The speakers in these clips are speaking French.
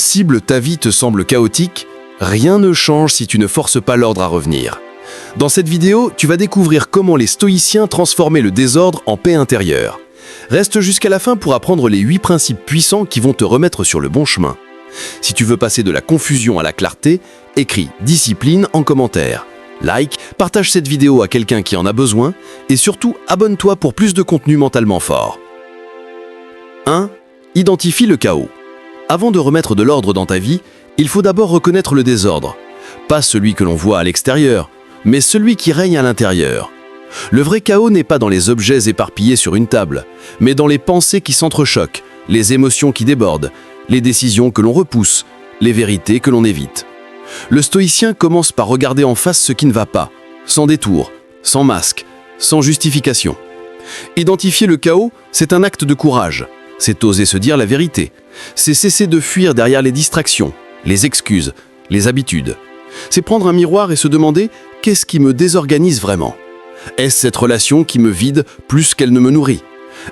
Cible, ta vie te semble chaotique? Rien ne change si tu ne forces pas l'ordre à revenir. Dans cette vidéo, tu vas découvrir comment les stoïciens transformaient le désordre en paix intérieure. Reste jusqu'à la fin pour apprendre les 8 principes puissants qui vont te remettre sur le bon chemin. Si tu veux passer de la confusion à la clarté, écris « discipline » en commentaire. Like, partage cette vidéo à quelqu'un qui en a besoin et surtout abonne-toi pour plus de contenu mentalement fort. 1. Identifie le chaos. Avant de remettre de l'ordre dans ta vie, il faut d'abord reconnaître le désordre. Pas celui que l'on voit à l'extérieur, mais celui qui règne à l'intérieur. Le vrai chaos n'est pas dans les objets éparpillés sur une table, mais dans les pensées qui s'entrechoquent, les émotions qui débordent, les décisions que l'on repousse, les vérités que l'on évite. Le stoïcien commence par regarder en face ce qui ne va pas, sans détour, sans masque, sans justification. Identifier le chaos, c'est un acte de courage. C'est oser se dire la vérité. C'est cesser de fuir derrière les distractions, les excuses, les habitudes. C'est prendre un miroir et se demander « qu'est-ce qui me désorganise vraiment ?» Est-ce cette relation qui me vide plus qu'elle ne me nourrit?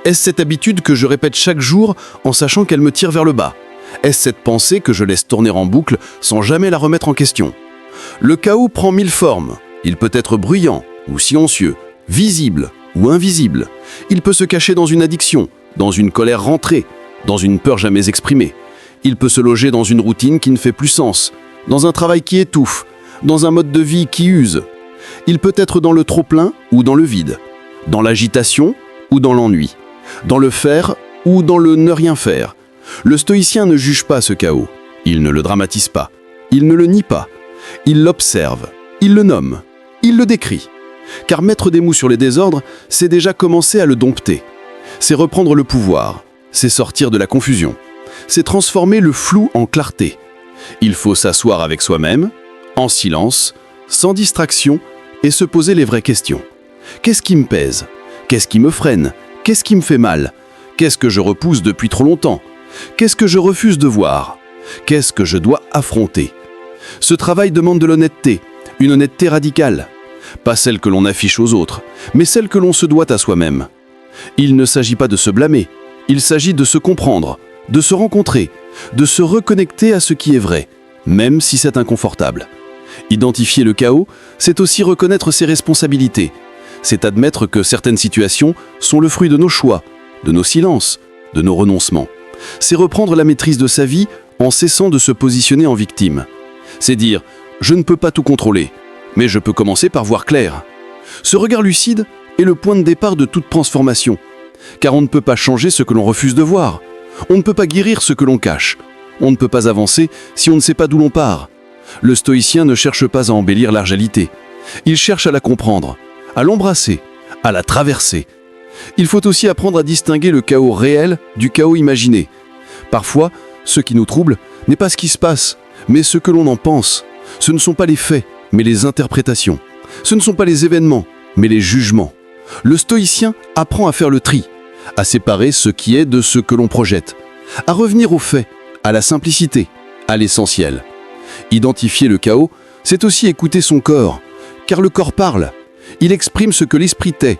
Est-ce cette habitude que je répète chaque jour en sachant qu'elle me tire vers le bas? Est-ce cette pensée que je laisse tourner en boucle sans jamais la remettre en question? Le chaos prend 1000 formes. Il peut être bruyant ou silencieux, visible ou invisible. Il peut se cacher dans une addiction, dans une colère rentrée, dans une peur jamais exprimée. Il peut se loger dans une routine qui ne fait plus sens, dans un travail qui étouffe, dans un mode de vie qui use. Il peut être dans le trop-plein ou dans le vide, dans l'agitation ou dans l'ennui, dans le faire ou dans le ne rien faire. Le stoïcien ne juge pas ce chaos, il ne le dramatise pas, il ne le nie pas, il l'observe, il le nomme, il le décrit. Car mettre des mots sur les désordres, c'est déjà commencer à le dompter. C'est reprendre le pouvoir, c'est sortir de la confusion, c'est transformer le flou en clarté. Il faut s'asseoir avec soi-même, en silence, sans distraction, et se poser les vraies questions. Qu'est-ce qui me pèse? Qu'est-ce qui me freine? Qu'est-ce qui me fait mal? Qu'est-ce que je repousse depuis trop longtemps? Qu'est-ce que je refuse de voir? Qu'est-ce que je dois affronter? Ce travail demande de l'honnêteté, une honnêteté radicale. Pas celle que l'on affiche aux autres, mais celle que l'on se doit à soi-même. Il ne s'agit pas de se blâmer, il s'agit de se comprendre, de se rencontrer, de se reconnecter à ce qui est vrai, même si c'est inconfortable. Identifier le chaos, c'est aussi reconnaître ses responsabilités. C'est admettre que certaines situations sont le fruit de nos choix, de nos silences, de nos renoncements. C'est reprendre la maîtrise de sa vie en cessant de se positionner en victime. C'est dire « je ne peux pas tout contrôler, mais je peux commencer par voir clair ». Ce regard lucide est le point de départ de toute transformation. Car on ne peut pas changer ce que l'on refuse de voir. On ne peut pas guérir ce que l'on cache. On ne peut pas avancer si on ne sait pas d'où l'on part. Le stoïcien ne cherche pas à embellir la réalité. Il cherche à la comprendre, à l'embrasser, à la traverser. Il faut aussi apprendre à distinguer le chaos réel du chaos imaginé. Parfois, ce qui nous trouble n'est pas ce qui se passe, mais ce que l'on en pense. Ce ne sont pas les faits, mais les interprétations. Ce ne sont pas les événements, mais les jugements. Le stoïcien apprend à faire le tri, à séparer ce qui est de ce que l'on projette, à revenir aux faits, à la simplicité, à l'essentiel. Identifier le chaos, c'est aussi écouter son corps, car le corps parle. Il exprime ce que l'esprit tait.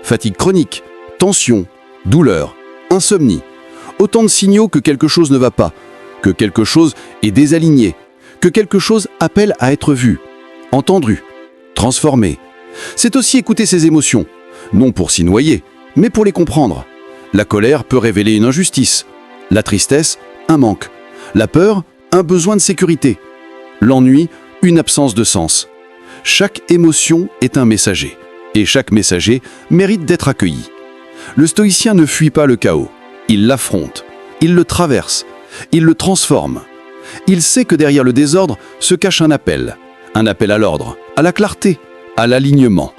Fatigue chronique, tension, douleur, insomnie. Autant de signaux que quelque chose ne va pas, que quelque chose est désaligné, que quelque chose appelle à être vu, entendu, transformé. C'est aussi écouter ses émotions, non pour s'y noyer, mais pour les comprendre. La colère peut révéler une injustice, la tristesse, un manque, la peur, un besoin de sécurité, l'ennui, une absence de sens. Chaque émotion est un messager, et chaque messager mérite d'être accueilli. Le stoïcien ne fuit pas le chaos, il l'affronte, il le traverse, il le transforme. Il sait que derrière le désordre se cache un appel à l'ordre, à la clarté, à l'alignement.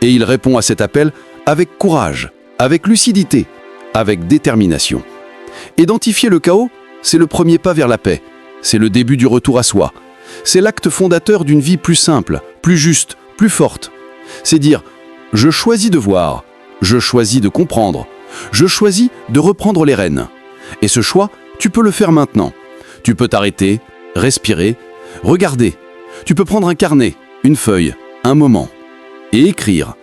Et il répond à cet appel avec courage, avec lucidité, avec détermination. Identifier le chaos, c'est le premier pas vers la paix, c'est le début du retour à soi. C'est l'acte fondateur d'une vie plus simple, plus juste, plus forte. C'est dire « je choisis de voir, je choisis de comprendre, je choisis de reprendre les rênes ». Et ce choix, tu peux le faire maintenant. Tu peux t'arrêter, respirer, regarder. Tu peux prendre un carnet, une feuille, un moment, et écrire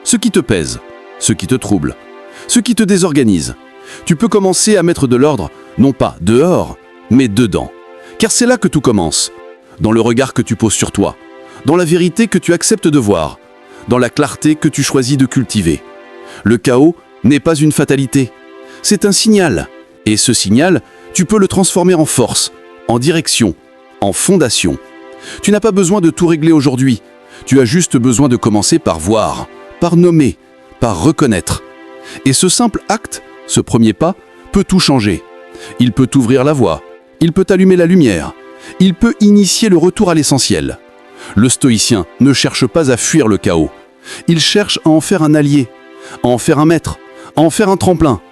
ce qui te pèse, ce qui te trouble, ce qui te désorganise. Tu peux commencer à mettre de l'ordre, non pas dehors, mais dedans. Car c'est là que tout commence, dans le regard que tu poses sur toi, dans la vérité que tu acceptes de voir, dans la clarté que tu choisis de cultiver. Le chaos n'est pas une fatalité, c'est un signal. Et ce signal, tu peux le transformer en force, en direction, en fondation. Tu n'as pas besoin de tout régler aujourd'hui, tu as juste besoin de commencer par voir, par nommer, par reconnaître. Et ce simple acte, ce premier pas, peut tout changer. Il peut t'ouvrir la voie, il peut allumer la lumière, il peut initier le retour à l'essentiel. Le stoïcien ne cherche pas à fuir le chaos. Il cherche à en faire un allié, à en faire un maître, à en faire un tremplin.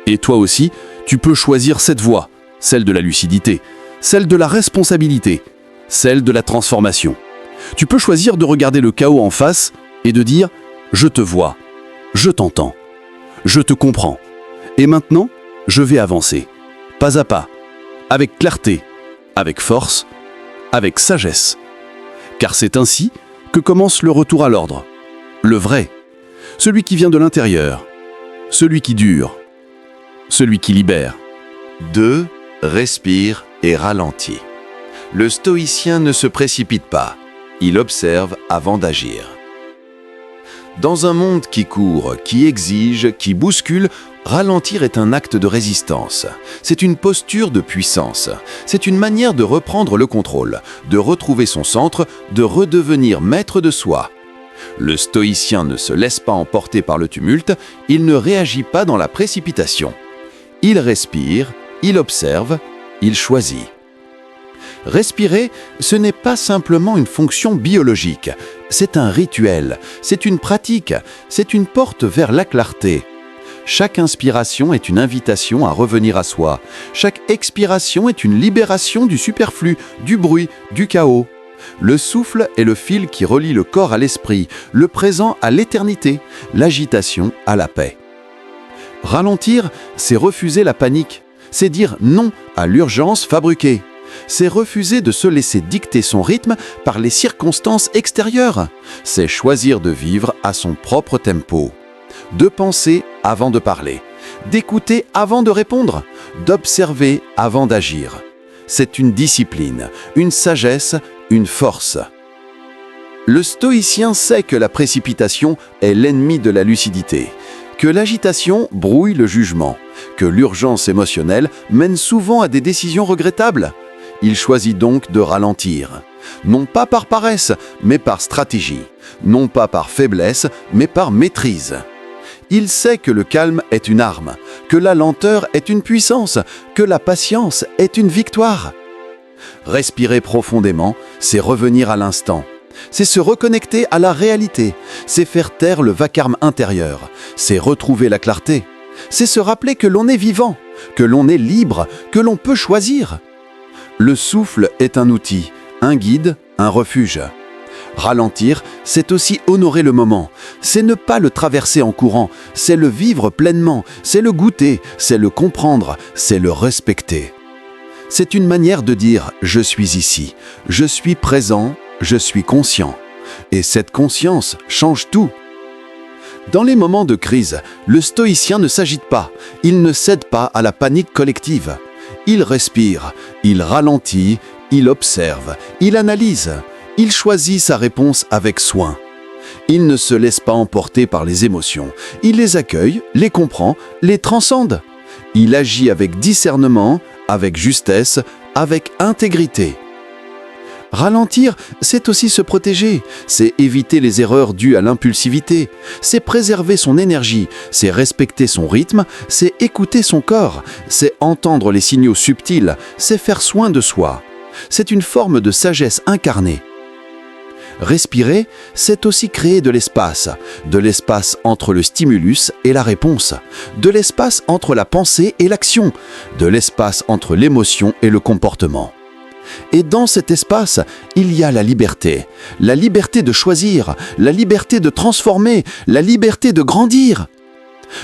Et toi aussi, tu peux choisir cette voie, celle de la lucidité, celle de la responsabilité, celle de la transformation. Tu peux choisir de regarder le chaos en face et de dire « Je te vois, je t'entends, je te comprends. Et maintenant, je vais avancer, pas à pas, avec clarté, avec force, avec sagesse. » Car c'est ainsi que commence le retour à l'ordre. Le vrai, celui qui vient de l'intérieur, celui qui dure, celui qui libère. 2. Respire et ralentis. Le stoïcien ne se précipite pas, il observe avant d'agir. Dans un monde qui court, qui exige, qui bouscule, ralentir est un acte de résistance. C'est une posture de puissance. C'est une manière de reprendre le contrôle, de retrouver son centre, de redevenir maître de soi. Le stoïcien ne se laisse pas emporter par le tumulte, il ne réagit pas dans la précipitation. Il respire, il observe, il choisit. Respirer, ce n'est pas simplement une fonction biologique, c'est un rituel, c'est une pratique, c'est une porte vers la clarté. Chaque inspiration est une invitation à revenir à soi. Chaque expiration est une libération du superflu, du bruit, du chaos. Le souffle est le fil qui relie le corps à l'esprit, le présent à l'éternité, l'agitation à la paix. Ralentir, c'est refuser la panique, c'est dire non à l'urgence fabriquée. C'est refuser de se laisser dicter son rythme par les circonstances extérieures. C'est choisir de vivre à son propre tempo. De penser avant de parler, d'écouter avant de répondre, d'observer avant d'agir. C'est une discipline, une sagesse, une force. Le stoïcien sait que la précipitation est l'ennemi de la lucidité, que l'agitation brouille le jugement, que l'urgence émotionnelle mène souvent à des décisions regrettables. Il choisit donc de ralentir, non pas par paresse, mais par stratégie, non pas par faiblesse, mais par maîtrise. Il sait que le calme est une arme, que la lenteur est une puissance, que la patience est une victoire. Respirer profondément, c'est revenir à l'instant. C'est se reconnecter à la réalité, c'est faire taire le vacarme intérieur, c'est retrouver la clarté, c'est se rappeler que l'on est vivant, que l'on est libre, que l'on peut choisir. Le souffle est un outil, un guide, un refuge. Ralentir, c'est aussi honorer le moment. C'est ne pas le traverser en courant, c'est le vivre pleinement, c'est le goûter, c'est le comprendre, c'est le respecter. C'est une manière de dire « je suis ici, je suis présent, je suis conscient ». Et cette conscience change tout. Dans les moments de crise, le stoïcien ne s'agite pas, il ne cède pas à la panique collective. Il respire, il ralentit, il observe, il analyse, il choisit sa réponse avec soin. Il ne se laisse pas emporter par les émotions, il les accueille, les comprend, les transcende. Il agit avec discernement, avec justesse, avec intégrité. Ralentir, c'est aussi se protéger, c'est éviter les erreurs dues à l'impulsivité, c'est préserver son énergie, c'est respecter son rythme, c'est écouter son corps, c'est entendre les signaux subtils, c'est faire soin de soi. C'est une forme de sagesse incarnée. Respirer, c'est aussi créer de l'espace entre le stimulus et la réponse, de l'espace entre la pensée et l'action, de l'espace entre l'émotion et le comportement. Et dans cet espace, il y a la liberté de choisir, la liberté de transformer, la liberté de grandir.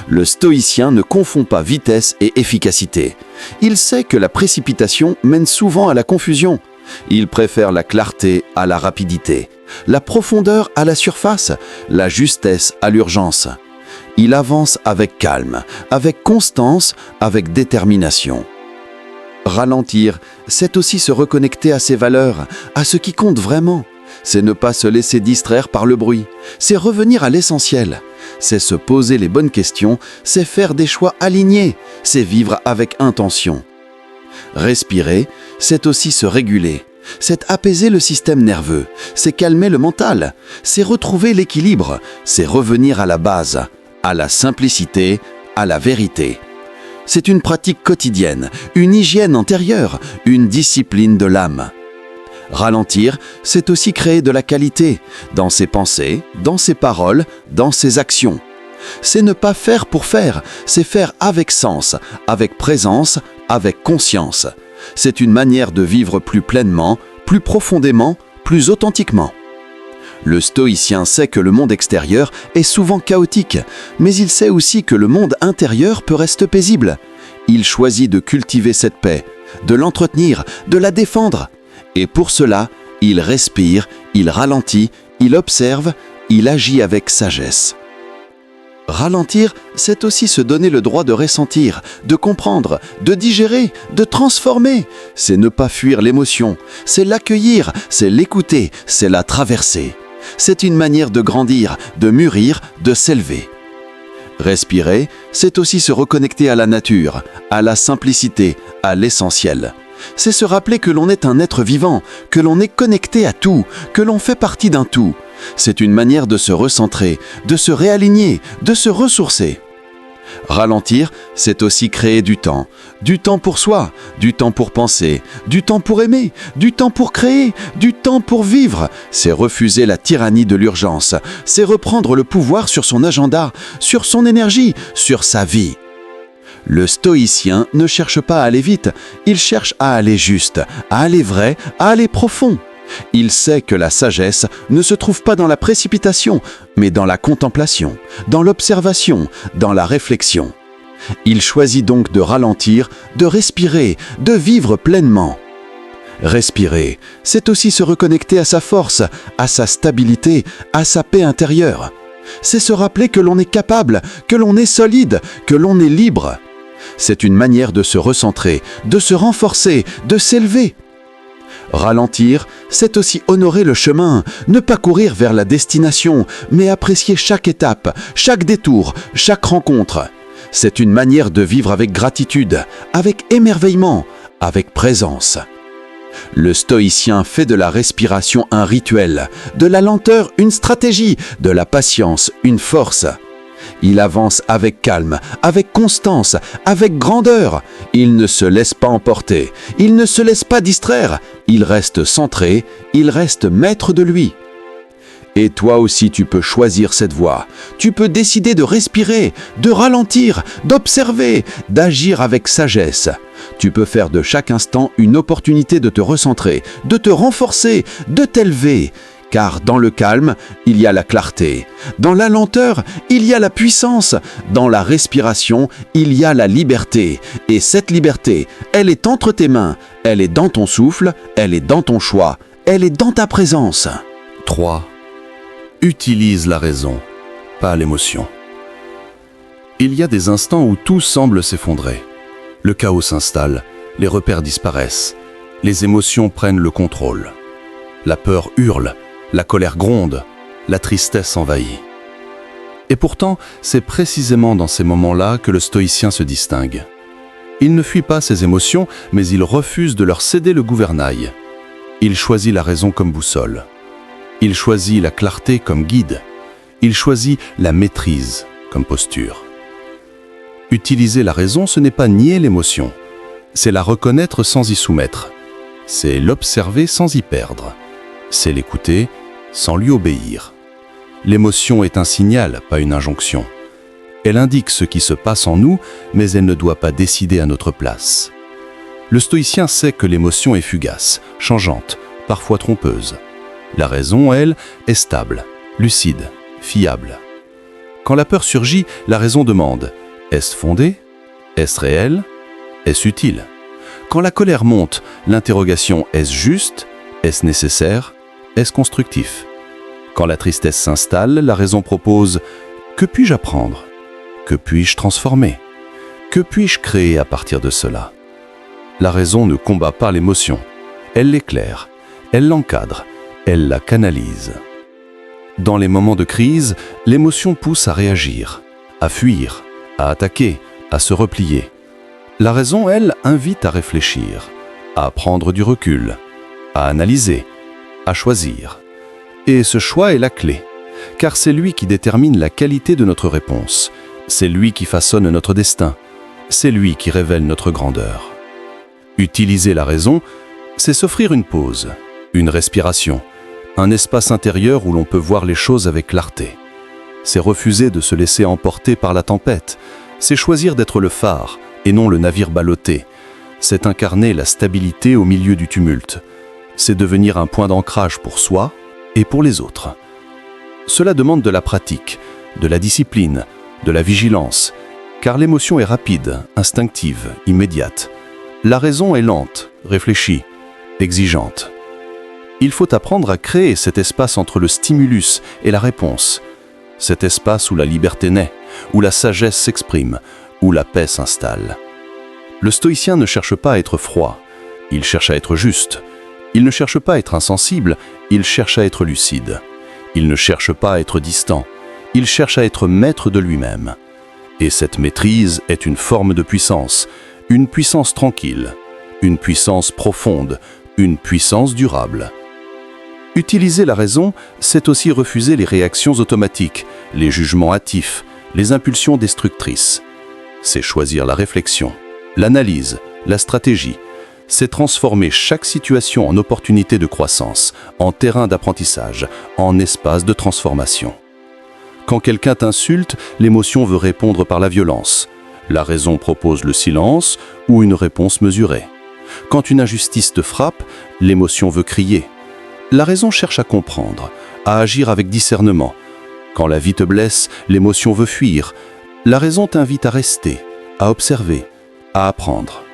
Le stoïcien ne confond pas vitesse et efficacité. Il sait que la précipitation mène souvent à la confusion. Il préfère la clarté à la rapidité, la profondeur à la surface, la justesse à l'urgence. Il avance avec calme, avec constance, avec détermination. Ralentir, c'est aussi se reconnecter à ses valeurs, à ce qui compte vraiment. C'est ne pas se laisser distraire par le bruit. C'est revenir à l'essentiel. C'est se poser les bonnes questions, c'est faire des choix alignés, c'est vivre avec intention. Respirer, c'est aussi se réguler. C'est apaiser le système nerveux, c'est calmer le mental, c'est retrouver l'équilibre, c'est revenir à la base, à la simplicité, à la vérité. C'est une pratique quotidienne, une hygiène intérieure, une discipline de l'âme. Ralentir, c'est aussi créer de la qualité, dans ses pensées, dans ses paroles, dans ses actions. C'est ne pas faire pour faire, c'est faire avec sens, avec présence, avec conscience. C'est une manière de vivre plus pleinement, plus profondément, plus authentiquement. Le stoïcien sait que le monde extérieur est souvent chaotique, mais il sait aussi que le monde intérieur peut rester paisible. Il choisit de cultiver cette paix, de l'entretenir, de la défendre. Et pour cela, il respire, il ralentit, il observe, il agit avec sagesse. Ralentir, c'est aussi se donner le droit de ressentir, de comprendre, de digérer, de transformer. C'est ne pas fuir l'émotion, c'est l'accueillir, c'est l'écouter, c'est la traverser. C'est une manière de grandir, de mûrir, de s'élever. Respirer, c'est aussi se reconnecter à la nature, à la simplicité, à l'essentiel. C'est se rappeler que l'on est un être vivant, que l'on est connecté à tout, que l'on fait partie d'un tout. C'est une manière de se recentrer, de se réaligner, de se ressourcer. Ralentir, c'est aussi créer du temps pour soi, du temps pour penser, du temps pour aimer, du temps pour créer, du temps pour vivre. C'est refuser la tyrannie de l'urgence, c'est reprendre le pouvoir sur son agenda, sur son énergie, sur sa vie. Le stoïcien ne cherche pas à aller vite, il cherche à aller juste, à aller vrai, à aller profond. Il sait que la sagesse ne se trouve pas dans la précipitation, mais dans la contemplation, dans l'observation, dans la réflexion. Il choisit donc de ralentir, de respirer, de vivre pleinement. Respirer, c'est aussi se reconnecter à sa force, à sa stabilité, à sa paix intérieure. C'est se rappeler que l'on est capable, que l'on est solide, que l'on est libre. C'est une manière de se recentrer, de se renforcer, de s'élever. Ralentir, c'est aussi honorer le chemin, ne pas courir vers la destination, mais apprécier chaque étape, chaque détour, chaque rencontre. C'est une manière de vivre avec gratitude, avec émerveillement, avec présence. Le stoïcien fait de la respiration un rituel, de la lenteur une stratégie, de la patience une force. Il avance avec calme, avec constance, avec grandeur. Il ne se laisse pas emporter, il ne se laisse pas distraire. Il reste centré, il reste maître de lui. Et toi aussi tu peux choisir cette voie. Tu peux décider de respirer, de ralentir, d'observer, d'agir avec sagesse. Tu peux faire de chaque instant une opportunité de te recentrer, de te renforcer, de t'élever. Car dans le calme, il y a la clarté. Dans la lenteur, il y a la puissance. Dans la respiration, il y a la liberté. Et cette liberté, elle est entre tes mains. Elle est dans ton souffle, elle est dans ton choix. Elle est dans ta présence. 3. Utilise la raison, pas l'émotion. Il y a des instants où tout semble s'effondrer. Le chaos s'installe, les repères disparaissent, les émotions prennent le contrôle. La peur hurle, la colère gronde, la tristesse envahit. Et pourtant, c'est précisément dans ces moments-là que le stoïcien se distingue. Il ne fuit pas ses émotions, mais il refuse de leur céder le gouvernail. Il choisit la raison comme boussole. Il choisit la clarté comme guide. Il choisit la maîtrise comme posture. Utiliser la raison, ce n'est pas nier l'émotion. C'est la reconnaître sans y soumettre. C'est l'observer sans y perdre. C'est l'écouter sans lui obéir. L'émotion est un signal, pas une injonction. Elle indique ce qui se passe en nous, mais elle ne doit pas décider à notre place. Le stoïcien sait que l'émotion est fugace, changeante, parfois trompeuse. La raison, elle, est stable, lucide, fiable. Quand la peur surgit, la raison demande « Est-ce fondé ? Est-ce réel ? Est-ce utile ?» Quand la colère monte, l'interrogation « Est-ce juste ? Est-ce nécessaire ? Est-ce constructif ?» Quand la tristesse s'installe, la raison propose « Que puis-je apprendre ? Que puis-je transformer ? Que puis-je créer à partir de cela ?» La raison ne combat pas l'émotion. Elle l'éclaire, elle l'encadre, elle la canalise. Dans les moments de crise, l'émotion pousse à réagir, à fuir, à attaquer, à se replier. La raison, elle, invite à réfléchir, à prendre du recul, à analyser, à choisir. Et ce choix est la clé, car c'est lui qui détermine la qualité de notre réponse. C'est lui qui façonne notre destin. C'est lui qui révèle notre grandeur. Utiliser la raison, c'est s'offrir une pause, une respiration, un espace intérieur où l'on peut voir les choses avec clarté. C'est refuser de se laisser emporter par la tempête. C'est choisir d'être le phare et non le navire ballotté. C'est incarner la stabilité au milieu du tumulte. C'est devenir un point d'ancrage pour soi et pour les autres. Cela demande de la pratique, de la discipline, de la vigilance, car l'émotion est rapide, instinctive, immédiate. La raison est lente, réfléchie, exigeante. Il faut apprendre à créer cet espace entre le stimulus et la réponse. Cet espace où la liberté naît, où la sagesse s'exprime, où la paix s'installe. Le stoïcien ne cherche pas à être froid, il cherche à être juste. Il ne cherche pas à être insensible, il cherche à être lucide. Il ne cherche pas à être distant, il cherche à être maître de lui-même. Et cette maîtrise est une forme de puissance, une puissance tranquille, une puissance profonde, une puissance durable. Utiliser la raison, c'est aussi refuser les réactions automatiques, les jugements hâtifs, les impulsions destructrices. C'est choisir la réflexion, l'analyse, la stratégie. C'est transformer chaque situation en opportunité de croissance, en terrain d'apprentissage, en espace de transformation. Quand quelqu'un t'insulte, l'émotion veut répondre par la violence. La raison propose le silence ou une réponse mesurée. Quand une injustice te frappe, l'émotion veut crier. La raison cherche à comprendre, à agir avec discernement. Quand la vie te blesse, l'émotion veut fuir. La raison t'invite à rester, à observer, à apprendre.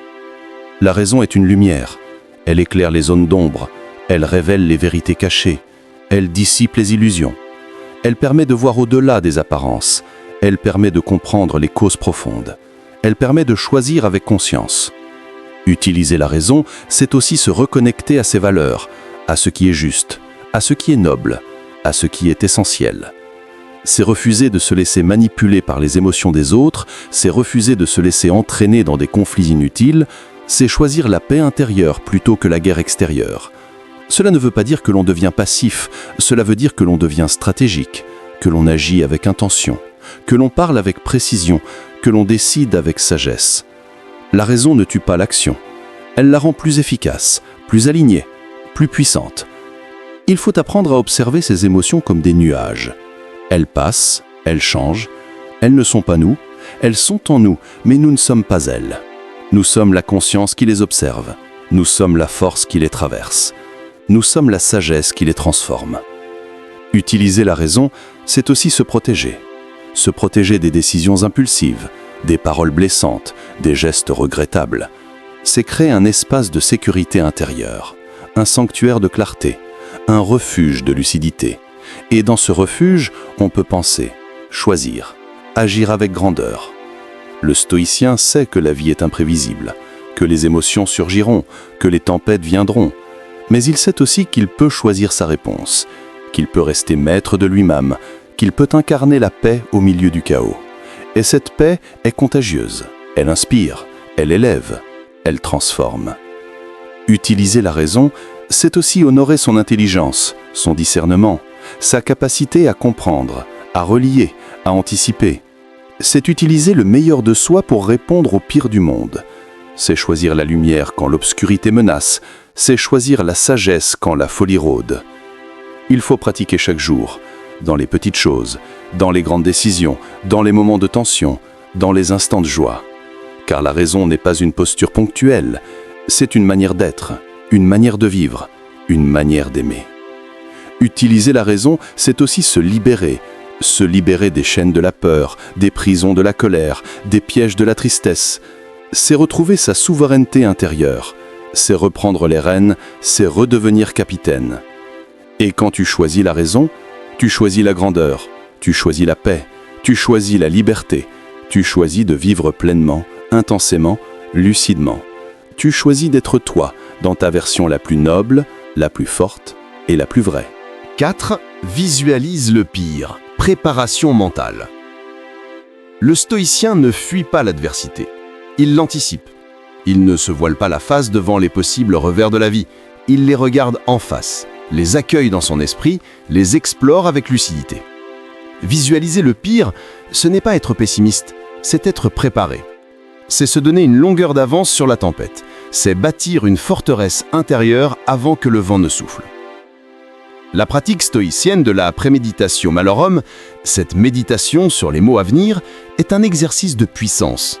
La raison est une lumière. Elle éclaire les zones d'ombre. Elle révèle les vérités cachées. Elle dissipe les illusions. Elle permet de voir au-delà des apparences. Elle permet de comprendre les causes profondes. Elle permet de choisir avec conscience. Utiliser la raison, c'est aussi se reconnecter à ses valeurs, à ce qui est juste, à ce qui est noble, à ce qui est essentiel. C'est refuser de se laisser manipuler par les émotions des autres, c'est refuser de se laisser entraîner dans des conflits inutiles, c'est choisir la paix intérieure plutôt que la guerre extérieure. Cela ne veut pas dire que l'on devient passif, cela veut dire que l'on devient stratégique, que l'on agit avec intention, que l'on parle avec précision, que l'on décide avec sagesse. La raison ne tue pas l'action, elle la rend plus efficace, plus alignée, plus puissante. Il faut apprendre à observer ces émotions comme des nuages. Elles passent, elles changent, elles ne sont pas nous, elles sont en nous, mais nous ne sommes pas elles. Nous sommes la conscience qui les observe, nous sommes la force qui les traverse, nous sommes la sagesse qui les transforme. Utiliser la raison, c'est aussi se protéger des décisions impulsives, des paroles blessantes, des gestes regrettables. C'est créer un espace de sécurité intérieure, un sanctuaire de clarté, un refuge de lucidité. Et dans ce refuge, on peut penser, choisir, agir avec grandeur. Le stoïcien sait que la vie est imprévisible, que les émotions surgiront, que les tempêtes viendront. Mais il sait aussi qu'il peut choisir sa réponse, qu'il peut rester maître de lui-même, qu'il peut incarner la paix au milieu du chaos. Et cette paix est contagieuse, elle inspire, elle élève, elle transforme. Utiliser la raison, c'est aussi honorer son intelligence, son discernement, sa capacité à comprendre, à relier, à anticiper. C'est utiliser le meilleur de soi pour répondre au pire du monde. C'est choisir la lumière quand l'obscurité menace, c'est choisir la sagesse quand la folie rôde. Il faut pratiquer chaque jour, dans les petites choses, dans les grandes décisions, dans les moments de tension, dans les instants de joie. Car la raison n'est pas une posture ponctuelle, c'est une manière d'être, une manière de vivre, une manière d'aimer. Utiliser la raison, c'est aussi se libérer des chaînes de la peur, des prisons de la colère, des pièges de la tristesse. C'est retrouver sa souveraineté intérieure, c'est reprendre les rênes, c'est redevenir capitaine. Et quand tu choisis la raison, tu choisis la grandeur, tu choisis la paix, tu choisis la liberté, tu choisis de vivre pleinement, intensément, lucidement, Tu choisis d'être toi, dans ta version la plus noble, la plus forte et la plus vraie. 4. Visualise le pire. Préparation mentale. Le stoïcien ne fuit pas l'adversité. Il l'anticipe. Il ne se voile pas la face devant les possibles revers de la vie. Il les regarde en face, les accueille dans son esprit, les explore avec lucidité. Visualiser le pire, ce n'est pas être pessimiste, c'est être préparé. C'est se donner une longueur d'avance sur la tempête. C'est bâtir une forteresse intérieure avant que le vent ne souffle. La pratique stoïcienne de la préméditatio malorum, cette méditation sur les maux à venir, est un exercice de puissance.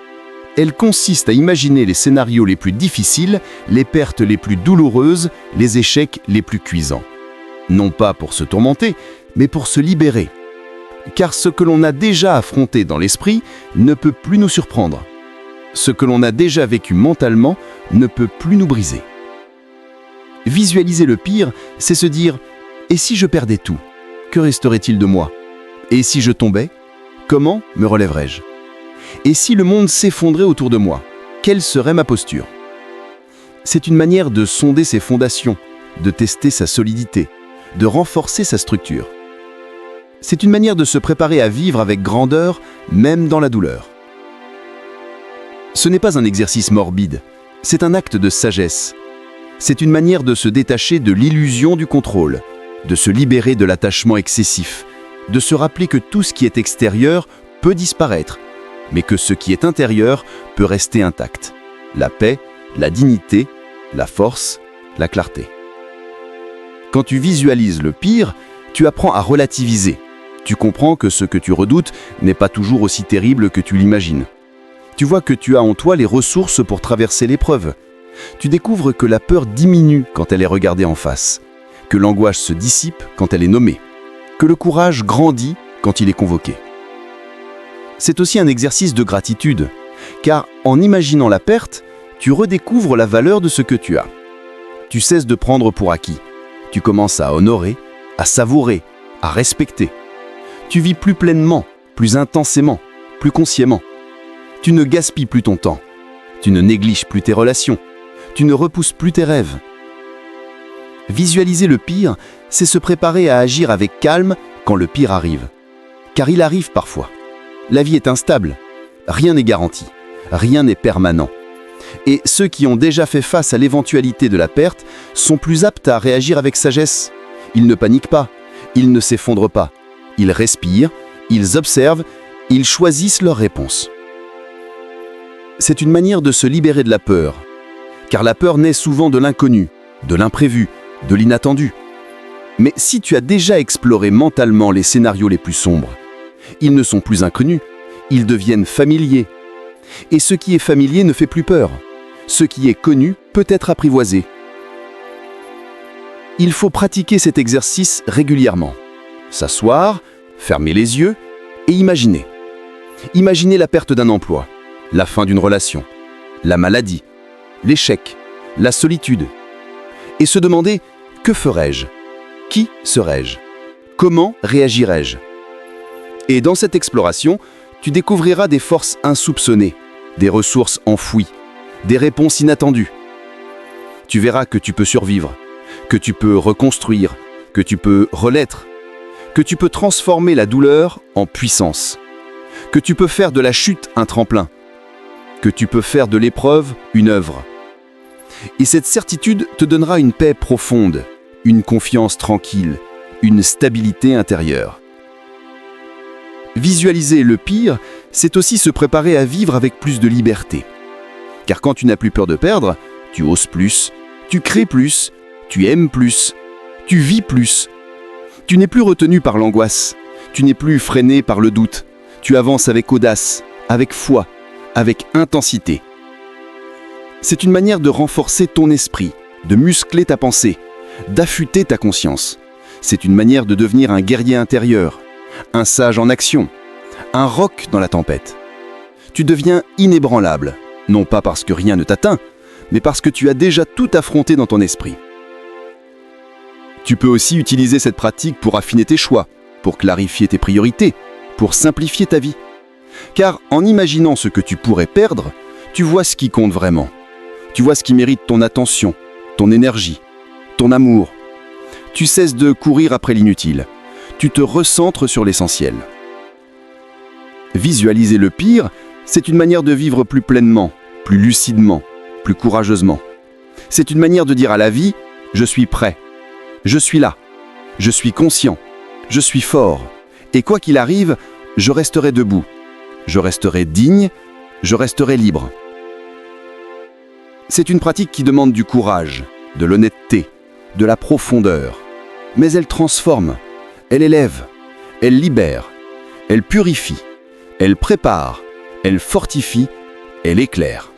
Elle consiste à imaginer les scénarios les plus difficiles, les pertes les plus douloureuses, les échecs les plus cuisants. Non pas pour se tourmenter, mais pour se libérer. Car ce que l'on a déjà affronté dans l'esprit ne peut plus nous surprendre. Ce que l'on a déjà vécu mentalement ne peut plus nous briser. Visualiser le pire, c'est se dire « Et si je perdais tout, que resterait-il de moi ? Et si je tombais, comment me relèverais-je ? Et si le monde s'effondrait autour de moi, quelle serait ma posture ?» C'est une manière de sonder ses fondations, de tester sa solidité, de renforcer sa structure. C'est une manière de se préparer à vivre avec grandeur, même dans la douleur. Ce n'est pas un exercice morbide, c'est un acte de sagesse. C'est une manière de se détacher de l'illusion du contrôle, de se libérer de l'attachement excessif, de se rappeler que tout ce qui est extérieur peut disparaître, mais que ce qui est intérieur peut rester intact. La paix, la dignité, la force, la clarté. Quand tu visualises le pire, tu apprends à relativiser. Tu comprends que ce que tu redoutes n'est pas toujours aussi terrible que tu l'imagines. Tu vois que tu as en toi les ressources pour traverser l'épreuve. Tu découvres que la peur diminue quand elle est regardée en face, que l'angoisse se dissipe quand elle est nommée, que le courage grandit quand il est convoqué. C'est aussi un exercice de gratitude, car en imaginant la perte, tu redécouvres la valeur de ce que tu as. Tu cesses de prendre pour acquis. Tu commences à honorer, à savourer, à respecter. Tu vis plus pleinement, plus intensément, plus consciemment. Tu ne gaspilles plus ton temps. Tu ne négliges plus tes relations. Tu ne repousses plus tes rêves. Visualiser le pire, c'est se préparer à agir avec calme quand le pire arrive. Car il arrive parfois. La vie est instable. Rien n'est garanti. Rien n'est permanent. Et ceux qui ont déjà fait face à l'éventualité de la perte sont plus aptes à réagir avec sagesse. Ils ne paniquent pas. Ils ne s'effondrent pas. Ils respirent. Ils observent. Ils choisissent leur réponse. C'est une manière de se libérer de la peur. Car la peur naît souvent de l'inconnu, de l'imprévu, de l'inattendu. Mais si tu as déjà exploré mentalement les scénarios les plus sombres, ils ne sont plus inconnus, ils deviennent familiers. Et ce qui est familier ne fait plus peur. Ce qui est connu peut être apprivoisé. Il faut pratiquer cet exercice régulièrement. S'asseoir, fermer les yeux et imaginer. Imaginer la perte d'un emploi, la fin d'une relation, la maladie, l'échec, la solitude. Et se demander « Que ferais-je ? Qui serais-je ? Comment réagirais-je » Et dans cette exploration, tu découvriras des forces insoupçonnées, des ressources enfouies, des réponses inattendues. Tu verras que tu peux survivre, que tu peux reconstruire, que tu peux renaître, que tu peux transformer la douleur en puissance, que tu peux faire de la chute un tremplin, que tu peux faire de l'épreuve une œuvre. Et cette certitude te donnera une paix profonde, une confiance tranquille, une stabilité intérieure. Visualiser le pire, c'est aussi se préparer à vivre avec plus de liberté. Car quand tu n'as plus peur de perdre, tu oses plus, tu crées plus, tu aimes plus, tu vis plus. Tu n'es plus retenu par l'angoisse, tu n'es plus freiné par le doute. Tu avances avec audace, avec foi, avec intensité. C'est une manière de renforcer ton esprit, de muscler ta pensée, d'affûter ta conscience. C'est une manière de devenir un guerrier intérieur, un sage en action, un roc dans la tempête. Tu deviens inébranlable, non pas parce que rien ne t'atteint, mais parce que tu as déjà tout affronté dans ton esprit. Tu peux aussi utiliser cette pratique pour affiner tes choix, pour clarifier tes priorités, pour simplifier ta vie. Car en imaginant ce que tu pourrais perdre, tu vois ce qui compte vraiment. Tu vois ce qui mérite ton attention, ton énergie, ton amour. Tu cesses de courir après l'inutile. Tu te recentres sur l'essentiel. Visualiser le pire, c'est une manière de vivre plus pleinement, plus lucidement, plus courageusement. C'est une manière de dire à la vie, je suis prêt, je suis là, je suis conscient, je suis fort. Et quoi qu'il arrive, je resterai debout, je resterai digne, je resterai libre. C'est une pratique qui demande du courage, de l'honnêteté, de la profondeur. Mais elle transforme, elle élève, elle libère, elle purifie, elle prépare, elle fortifie, elle éclaire.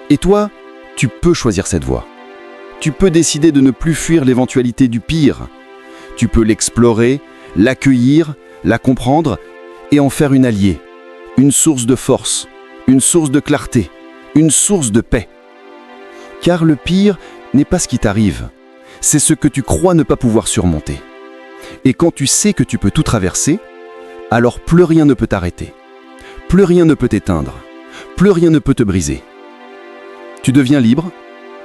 Et toi, tu peux choisir cette voie. Tu peux décider de ne plus fuir l'éventualité du pire. Tu peux l'explorer, l'accueillir, la comprendre et en faire une alliée, une source de force, une source de clarté, une source de paix. Car le pire n'est pas ce qui t'arrive, c'est ce que tu crois ne pas pouvoir surmonter. Et quand tu sais que tu peux tout traverser, alors plus rien ne peut t'arrêter, plus rien ne peut t'éteindre, plus rien ne peut te briser. Tu deviens libre,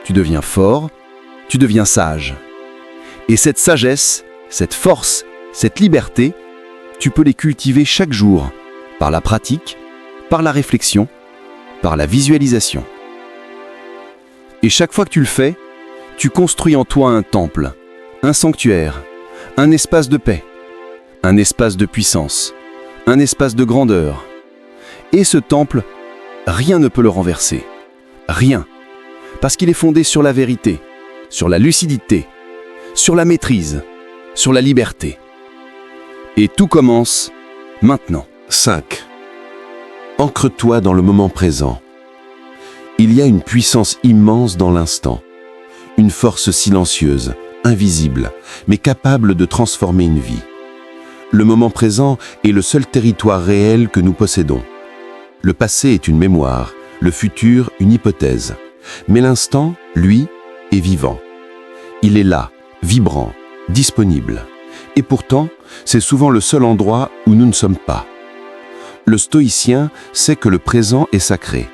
tu deviens fort, tu deviens sage. Et cette sagesse, cette force, cette liberté, tu peux les cultiver chaque jour, par la pratique, par la réflexion, par la visualisation. Et chaque fois que tu le fais, tu construis en toi un temple, un sanctuaire, un espace de paix, un espace de puissance, un espace de grandeur. Et ce temple, rien ne peut le renverser. Rien. Parce qu'il est fondé sur la vérité, sur la lucidité, sur la maîtrise, sur la liberté. Et tout commence maintenant. 5. Ancre-toi dans le moment présent. Il y a une puissance immense dans l'instant, une force silencieuse, invisible, mais capable de transformer une vie. Le moment présent est le seul territoire réel que nous possédons. Le passé est une mémoire, le futur une hypothèse, mais l'instant, lui, est vivant. Il est là, vibrant, disponible. Et pourtant, c'est souvent le seul endroit où nous ne sommes pas. Le stoïcien sait que le présent est sacré.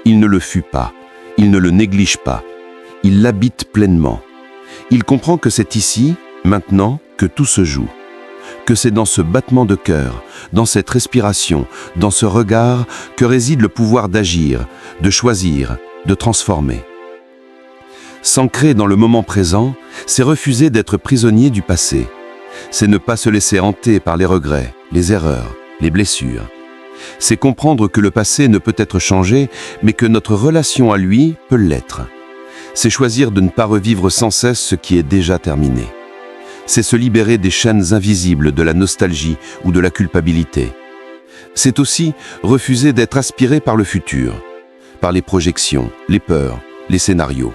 Il ne le fuit pas, il ne le néglige pas, il l'habite pleinement. Il comprend que c'est ici, maintenant, que tout se joue. Que c'est dans ce battement de cœur, dans cette respiration, dans ce regard, que réside le pouvoir d'agir, de choisir, de transformer. S'ancrer dans le moment présent, c'est refuser d'être prisonnier du passé. C'est ne pas se laisser hanter par les regrets, les erreurs, les blessures. C'est comprendre que le passé ne peut être changé, mais que notre relation à lui peut l'être. C'est choisir de ne pas revivre sans cesse ce qui est déjà terminé. C'est se libérer des chaînes invisibles de la nostalgie ou de la culpabilité. C'est aussi refuser d'être aspiré par le futur, par les projections, les peurs, les scénarios.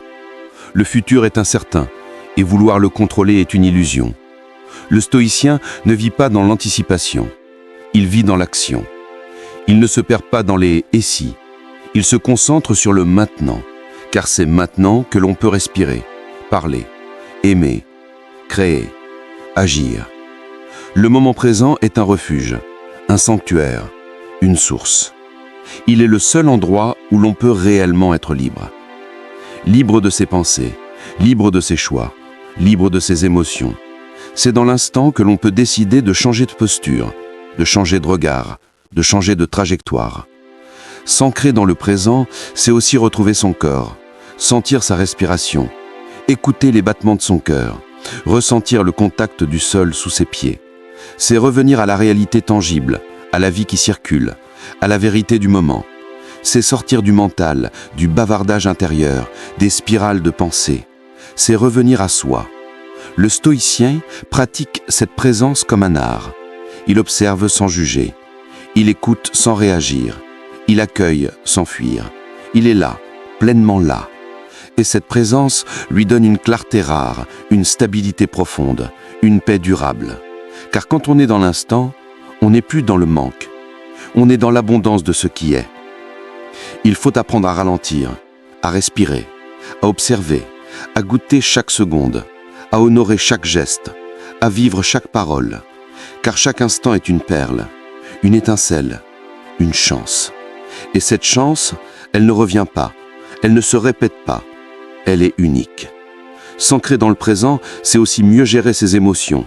Le futur est incertain, et vouloir le contrôler est une illusion. Le stoïcien ne vit pas dans l'anticipation, il vit dans l'action. Il ne se perd pas dans les « et si ». Il se concentre sur le maintenant, car c'est maintenant que l'on peut respirer, parler, aimer, créer, agir. Le moment présent est un refuge, un sanctuaire, une source. Il est le seul endroit où l'on peut réellement être libre. Libre de ses pensées, libre de ses choix, libre de ses émotions. C'est dans l'instant que l'on peut décider de changer de posture, de changer de regard, de changer de trajectoire. S'ancrer dans le présent, c'est aussi retrouver son corps, sentir sa respiration, écouter les battements de son cœur, ressentir le contact du sol sous ses pieds. C'est revenir à la réalité tangible, à la vie qui circule, à la vérité du moment. C'est sortir du mental, du bavardage intérieur, des spirales de pensée. C'est revenir à soi. Le stoïcien pratique cette présence comme un art. Il observe sans juger. Il écoute sans réagir. Il accueille sans fuir. Il est là, pleinement là. Et cette présence lui donne une clarté rare, une stabilité profonde, une paix durable. Car quand on est dans l'instant, on n'est plus dans le manque. On est dans l'abondance de ce qui est. Il faut apprendre à ralentir, à respirer, à observer, à goûter chaque seconde, à honorer chaque geste, à vivre chaque parole. Car chaque instant est une perle, une étincelle, une chance. Et cette chance, elle ne revient pas, Elle ne se répète pas. Elle est unique. S'ancrer dans le présent, c'est aussi mieux gérer ses émotions.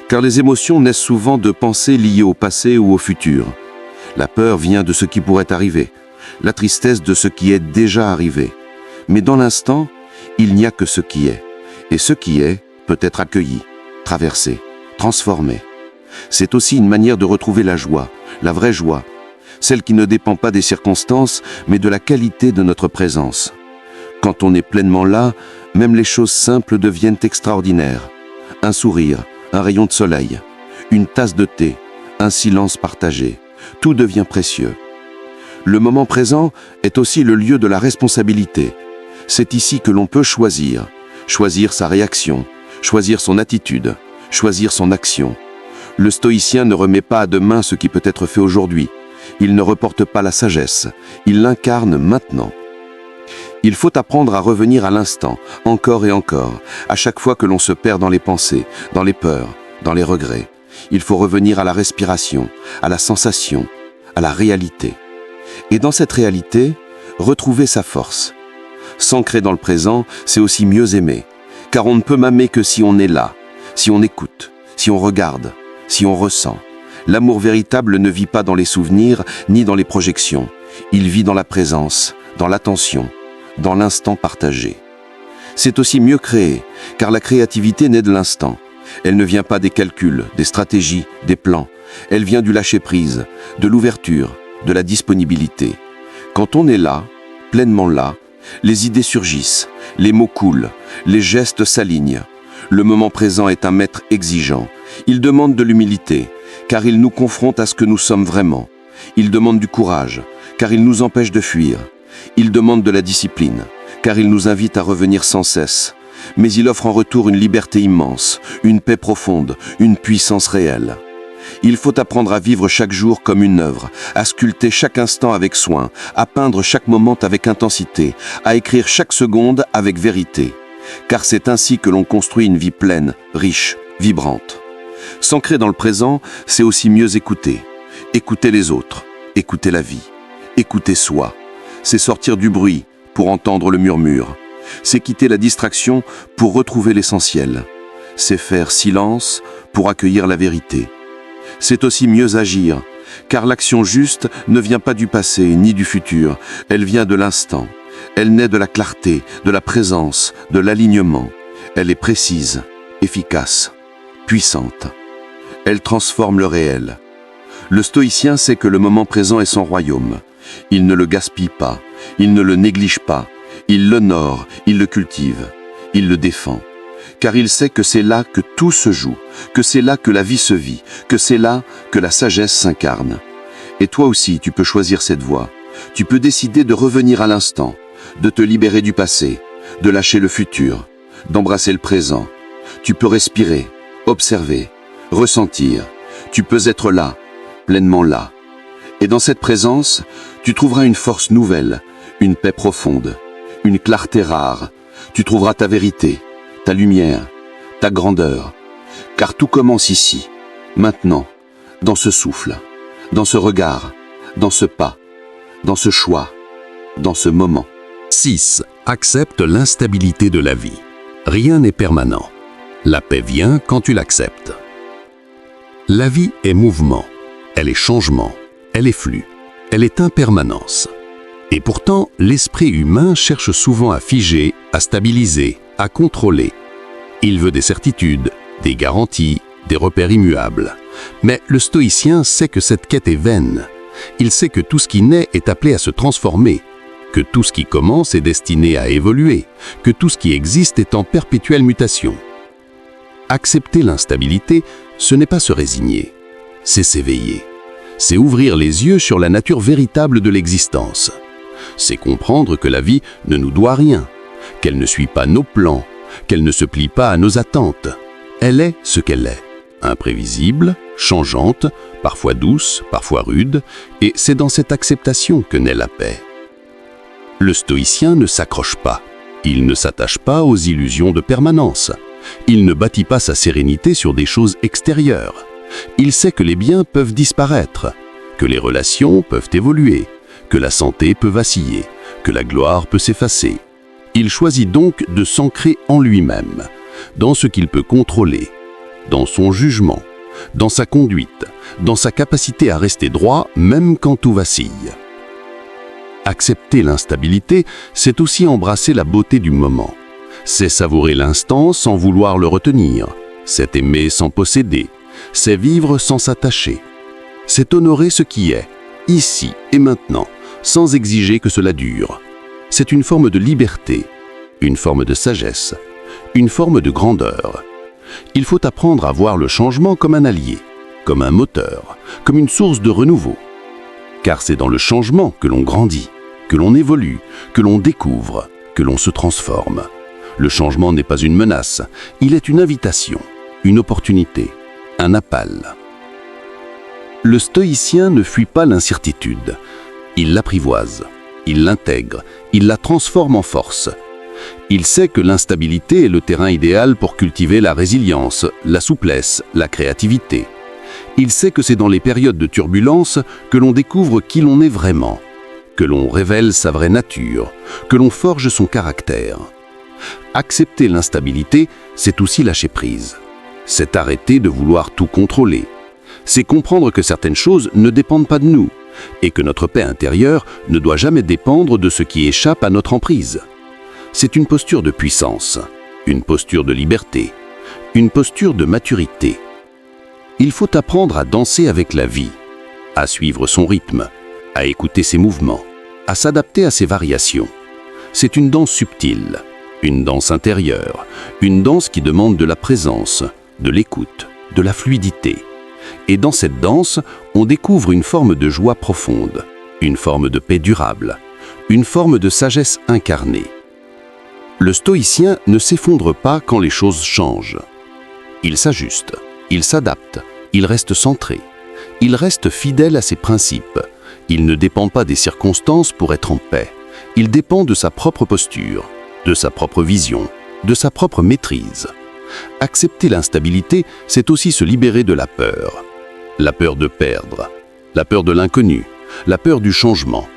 Car les émotions naissent souvent de pensées liées au passé ou au futur. La peur vient de ce qui pourrait arriver, la tristesse de ce qui est déjà arrivé. Mais dans l'instant, il n'y a que ce qui est. Et ce qui est peut être accueilli, traversé, transformé. C'est aussi une manière de retrouver la joie, la vraie joie, celle qui ne dépend pas des circonstances, mais de la qualité de notre présence. Quand on est pleinement là, même les choses simples deviennent extraordinaires. Un sourire, un rayon de soleil, une tasse de thé, un silence partagé, tout devient précieux. Le moment présent est aussi le lieu de la responsabilité. C'est ici que l'on peut choisir sa réaction, choisir son attitude, choisir son action. Le stoïcien ne remet pas à demain ce qui peut être fait aujourd'hui. Il ne reporte pas la sagesse, il l'incarne maintenant. Il faut apprendre à revenir à l'instant, encore et encore, à chaque fois que l'on se perd dans les pensées, dans les peurs, dans les regrets. Il faut revenir à la respiration, à la sensation, à la réalité. Et dans cette réalité, retrouver sa force. S'ancrer dans le présent, c'est aussi mieux aimer, car on ne peut m'aimer que si on est là, si on écoute, si on regarde, si on ressent. L'amour véritable ne vit pas dans les souvenirs ni dans les projections. Il vit dans la présence, dans l'attention, dans l'instant partagé. C'est aussi mieux créer, car la créativité naît de l'instant. Elle ne vient pas des calculs, des stratégies, des plans. Elle vient du lâcher-prise, de l'ouverture, de la disponibilité. Quand on est là, pleinement là, les idées surgissent, les mots coulent, les gestes s'alignent. Le moment présent est un maître exigeant. Il demande de l'humilité, car il nous confronte à ce que nous sommes vraiment. Il demande du courage, car il nous empêche de fuir. Il demande de la discipline, car il nous invite à revenir sans cesse. Mais il offre en retour une liberté immense, une paix profonde, une puissance réelle. Il faut apprendre à vivre chaque jour comme une œuvre, à sculpter chaque instant avec soin, à peindre chaque moment avec intensité, à écrire chaque seconde avec vérité. Car c'est ainsi que l'on construit une vie pleine, riche, vibrante. S'ancrer dans le présent, c'est aussi mieux écouter. Écouter les autres, écouter la vie, écouter soi. C'est sortir du bruit pour entendre le murmure. C'est quitter la distraction pour retrouver l'essentiel. C'est faire silence pour accueillir la vérité. C'est aussi mieux agir, car l'action juste ne vient pas du passé ni du futur, elle vient de l'instant. Elle naît de la clarté, de la présence, de l'alignement. Elle est précise, efficace, puissante. Elle transforme le réel. Le stoïcien sait que le moment présent est son royaume. Il ne le gaspille pas, il ne le néglige pas, il l'honore, il le cultive, il le défend. Car il sait que c'est là que tout se joue, que c'est là que la vie se vit, que c'est là que la sagesse s'incarne. Et toi aussi, tu peux choisir cette voie. Tu peux décider de revenir à l'instant, de te libérer du passé, de lâcher le futur, d'embrasser le présent. Tu peux respirer, observer, ressentir. Tu peux être là, pleinement là. Et dans cette présence, tu trouveras une force nouvelle, une paix profonde, une clarté rare. Tu trouveras ta vérité, ta lumière, ta grandeur. Car tout commence ici, maintenant, dans ce souffle, dans ce regard, dans ce pas, dans ce choix, dans ce moment. 6. Accepte l'instabilité de la vie. Rien n'est permanent. La paix vient quand tu l'acceptes. La vie est mouvement, elle est changement, elle est flux, elle est impermanence. Et pourtant, l'esprit humain cherche souvent à figer, à stabiliser, à contrôler. Il veut des certitudes, des garanties, des repères immuables. Mais le stoïcien sait que cette quête est vaine. Il sait que tout ce qui naît est appelé à se transformer, que tout ce qui commence est destiné à évoluer, que tout ce qui existe est en perpétuelle mutation. Accepter l'instabilité, ce n'est pas se résigner, c'est s'éveiller. C'est ouvrir les yeux sur la nature véritable de l'existence. C'est comprendre que la vie ne nous doit rien, qu'elle ne suit pas nos plans, qu'elle ne se plie pas à nos attentes. Elle est ce qu'elle est, imprévisible, changeante, parfois douce, parfois rude, et c'est dans cette acceptation que naît la paix. Le stoïcien ne s'accroche pas, il ne s'attache pas aux illusions de permanence. Il ne bâtit pas sa sérénité sur des choses extérieures. Il sait que les biens peuvent disparaître, que les relations peuvent évoluer, que la santé peut vaciller, que la gloire peut s'effacer. Il choisit donc de s'ancrer en lui-même, dans ce qu'il peut contrôler, dans son jugement, dans sa conduite, dans sa capacité à rester droit même quand tout vacille. Accepter l'instabilité, c'est aussi embrasser la beauté du moment. C'est savourer l'instant sans vouloir le retenir. C'est aimer sans posséder. C'est vivre sans s'attacher. C'est honorer ce qui est, ici et maintenant, sans exiger que cela dure. C'est une forme de liberté, une forme de sagesse, une forme de grandeur. Il faut apprendre à voir le changement comme un allié, comme un moteur, comme une source de renouveau. Car c'est dans le changement que l'on grandit, que l'on évolue, que l'on découvre, que l'on se transforme. Le changement n'est pas une menace, il est une invitation, une opportunité, un appel. Le stoïcien ne fuit pas l'incertitude, il l'apprivoise, il l'intègre, il la transforme en force. Il sait que l'instabilité est le terrain idéal pour cultiver la résilience, la souplesse, la créativité. Il sait que c'est dans les périodes de turbulence que l'on découvre qui l'on est vraiment, que l'on révèle sa vraie nature, que l'on forge son caractère. Accepter l'instabilité, c'est aussi lâcher prise. C'est arrêter de vouloir tout contrôler. C'est comprendre que certaines choses ne dépendent pas de nous et que notre paix intérieure ne doit jamais dépendre de ce qui échappe à notre emprise. C'est une posture de puissance, une posture de liberté, une posture de maturité. Il faut apprendre à danser avec la vie, à suivre son rythme, à écouter ses mouvements, à s'adapter à ses variations. C'est une danse subtile, une danse intérieure, une danse qui demande de la présence, de l'écoute, de la fluidité. Et dans cette danse, on découvre une forme de joie profonde, une forme de paix durable, une forme de sagesse incarnée. Le stoïcien ne s'effondre pas quand les choses changent. Il s'ajuste, il s'adapte, il reste centré, il reste fidèle à ses principes. Il ne dépend pas des circonstances pour être en paix. Il dépend de sa propre posture, de sa propre vision, de sa propre maîtrise. Accepter l'instabilité, c'est aussi se libérer de la peur. La peur de perdre, la peur de l'inconnu, la peur du changement.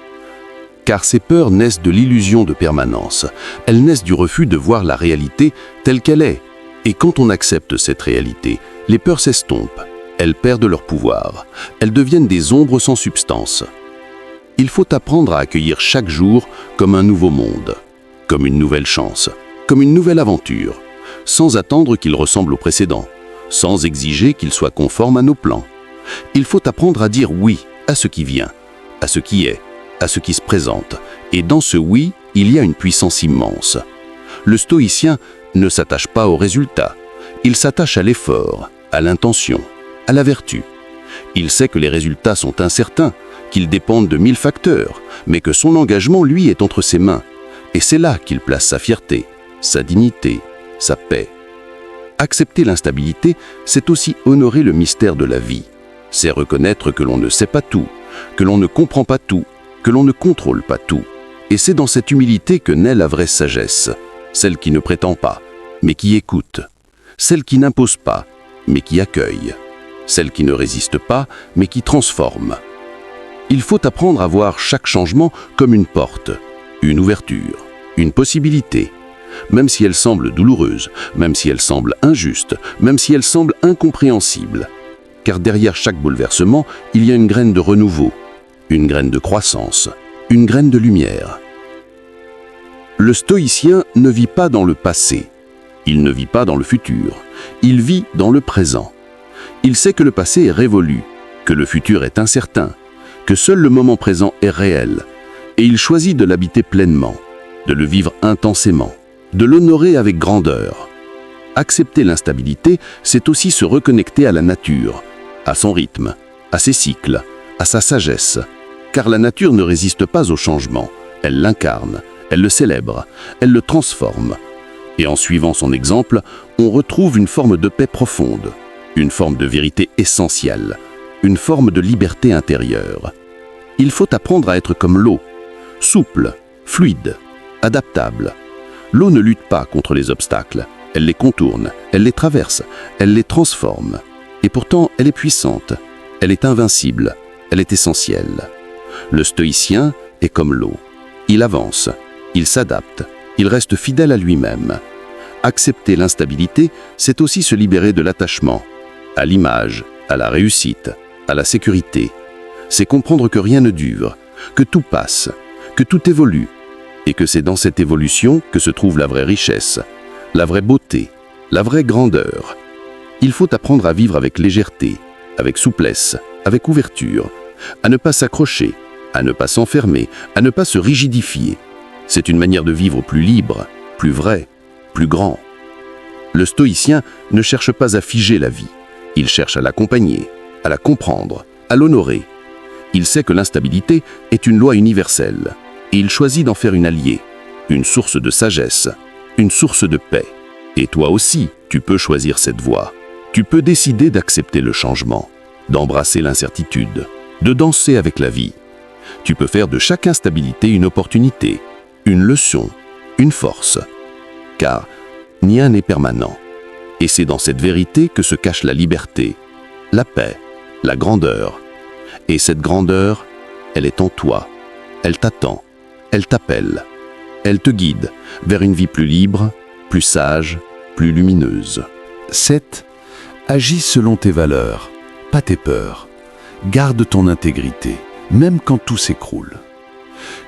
Car ces peurs naissent de l'illusion de permanence. Elles naissent du refus de voir la réalité telle qu'elle est. Et quand on accepte cette réalité, les peurs s'estompent. Elles perdent leur pouvoir. Elles deviennent des ombres sans substance. Il faut apprendre à accueillir chaque jour comme un nouveau monde, comme une nouvelle chance, comme une nouvelle aventure, sans attendre qu'il ressemble au précédent, sans exiger qu'il soit conforme à nos plans. Il faut apprendre à dire oui à ce qui vient, à ce qui est, à ce qui se présente. Et dans ce oui, il y a une puissance immense. Le stoïcien ne s'attache pas au résultat. Il s'attache à l'effort, à l'intention, à la vertu. Il sait que les résultats sont incertains, qu'ils dépendent de 1000 facteurs, mais que son engagement, lui, est entre ses mains. Et c'est là qu'il place sa fierté, sa dignité, sa paix. Accepter l'instabilité, c'est aussi honorer le mystère de la vie. C'est reconnaître que l'on ne sait pas tout, que l'on ne comprend pas tout, que l'on ne contrôle pas tout. Et c'est dans cette humilité que naît la vraie sagesse, celle qui ne prétend pas, mais qui écoute, celle qui n'impose pas, mais qui accueille, celle qui ne résiste pas, mais qui transforme. Il faut apprendre à voir chaque changement comme une porte, une ouverture, une possibilité, même si elle semble douloureuse, même si elle semble injuste, même si elle semble incompréhensible. Car derrière chaque bouleversement, il y a une graine de renouveau, une graine de croissance, une graine de lumière. Le stoïcien ne vit pas dans le passé, il ne vit pas dans le futur, il vit dans le présent. Il sait que le passé est révolu, que le futur est incertain, que seul le moment présent est réel, et il choisit de l'habiter pleinement, de le vivre intensément, de l'honorer avec grandeur. Accepter l'instabilité, c'est aussi se reconnecter à la nature, à son rythme, à ses cycles, à sa sagesse, car la nature ne résiste pas au changement, elle l'incarne, elle le célèbre, elle le transforme. Et en suivant son exemple, on retrouve une forme de paix profonde, une forme de vérité essentielle, une forme de liberté intérieure. Il faut apprendre à être comme l'eau, souple, fluide, adaptable. L'eau ne lutte pas contre les obstacles, elle les contourne, elle les traverse, elle les transforme. Et pourtant, elle est puissante, elle est invincible, elle est essentielle. Le stoïcien est comme l'eau. Il avance, il s'adapte, il reste fidèle à lui-même. Accepter l'instabilité, c'est aussi se libérer de l'attachement, à l'image, à la réussite, à la sécurité. C'est comprendre que rien ne dure, que tout passe, que tout évolue, et que c'est dans cette évolution que se trouve la vraie richesse, la vraie beauté, la vraie grandeur. Il faut apprendre à vivre avec légèreté, avec souplesse, avec ouverture, à ne pas s'accrocher, à ne pas s'enfermer, à ne pas se rigidifier. C'est une manière de vivre plus libre, plus vraie, plus grand. Le stoïcien ne cherche pas à figer la vie, il cherche à l'accompagner, à la comprendre, à l'honorer. Il sait que l'instabilité est une loi universelle, et il choisit d'en faire une alliée, une source de sagesse, une source de paix. Et toi aussi, tu peux choisir cette voie. Tu peux décider d'accepter le changement, d'embrasser l'incertitude, de danser avec la vie. Tu peux faire de chaque instabilité une opportunité, une leçon, une force. Car rien n'est permanent. Et c'est dans cette vérité que se cache la liberté, la paix, la grandeur. Et cette grandeur, elle est en toi. Elle t'attend, elle t'appelle. Elle te guide vers une vie plus libre, plus sage, plus lumineuse. 7. Agis selon tes valeurs, pas tes peurs. Garde ton intégrité, même quand tout s'écroule.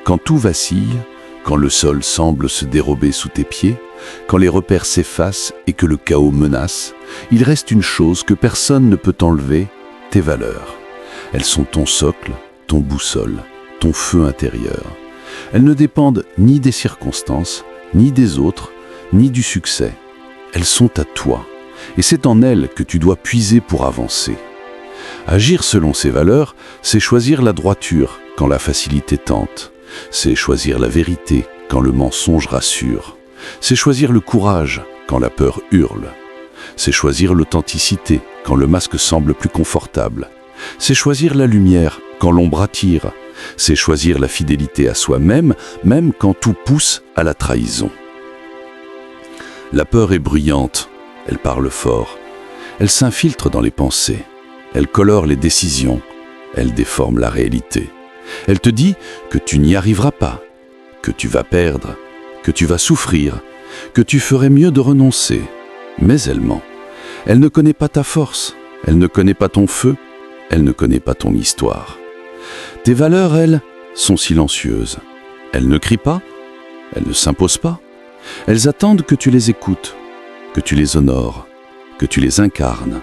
Quand tout vacille, quand le sol semble se dérober sous tes pieds, quand les repères s'effacent et que le chaos menace, il reste une chose que personne ne peut enlever, tes valeurs. Elles sont ton socle, ton boussole, ton feu intérieur. Elles ne dépendent ni des circonstances, ni des autres, ni du succès. Elles sont à toi, et c'est en elles que tu dois puiser pour avancer. Agir selon ces valeurs, c'est choisir la droiture quand la facilité tente. C'est choisir la vérité quand le mensonge rassure. C'est choisir le courage quand la peur hurle. C'est choisir l'authenticité quand le masque semble plus confortable. C'est choisir la lumière quand l'ombre attire. C'est choisir la fidélité à soi-même, même quand tout pousse à la trahison. La peur est bruyante, elle parle fort, elle s'infiltre dans les pensées, elle colore les décisions, elle déforme la réalité. Elle te dit que tu n'y arriveras pas, que tu vas perdre, que tu vas souffrir, que tu ferais mieux de renoncer. Mais elle ment. Elle ne connaît pas ta force, elle ne connaît pas ton feu, elle ne connaît pas ton histoire. Tes valeurs, elles, sont silencieuses. Elles ne crient pas, elles ne s'imposent pas. Elles attendent que tu les écoutes, que tu les honores, que tu les incarnes.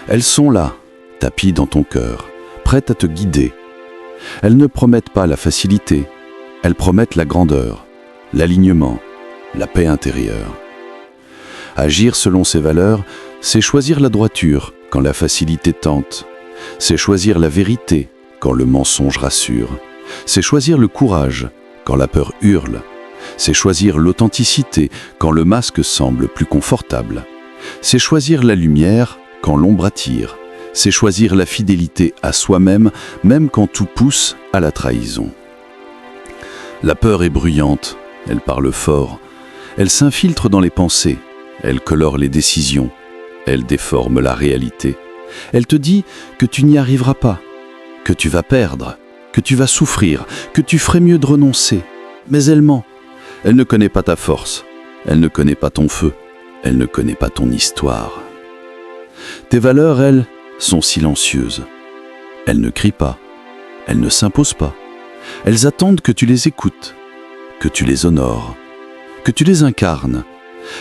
Elles sont là, tapies dans ton cœur, prêtes à te guider. Elles ne promettent pas la facilité, elles promettent la grandeur, l'alignement, la paix intérieure. Agir selon ces valeurs, c'est choisir la droiture quand la facilité tente. C'est choisir la vérité quand le mensonge rassure. C'est choisir le courage quand la peur hurle. C'est choisir l'authenticité quand le masque semble plus confortable. C'est choisir la lumière quand l'ombre attire. C'est choisir la fidélité à soi-même, même quand tout pousse à la trahison. La peur est bruyante, elle parle fort, elle s'infiltre dans les pensées, elle colore les décisions, elle déforme la réalité. Elle te dit que tu n'y arriveras pas, que tu vas perdre, que tu vas souffrir, que tu ferais mieux de renoncer. Mais elle ment. Elle ne connaît pas ta force, elle ne connaît pas ton feu, elle ne connaît pas ton histoire. Tes valeurs, elles, sont silencieuses. Elles ne crient pas, elles ne s'imposent pas. Elles attendent que tu les écoutes, que tu les honores, que tu les incarnes.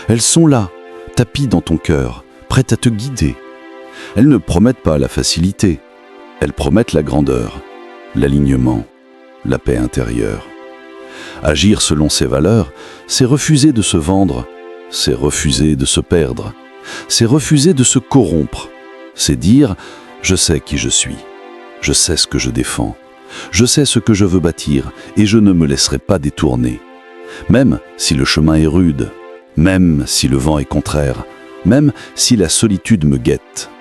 Elles sont là, tapies dans ton cœur, prêtes à te guider. Elles ne promettent pas la facilité, elles promettent la grandeur, l'alignement, la paix intérieure. Agir selon ces valeurs, c'est refuser de se vendre, c'est refuser de se perdre, c'est refuser de se corrompre. C'est dire « je sais qui je suis, je sais ce que je défends, je sais ce que je veux bâtir et je ne me laisserai pas détourner. Même si le chemin est rude, même si le vent est contraire, même si la solitude me guette. »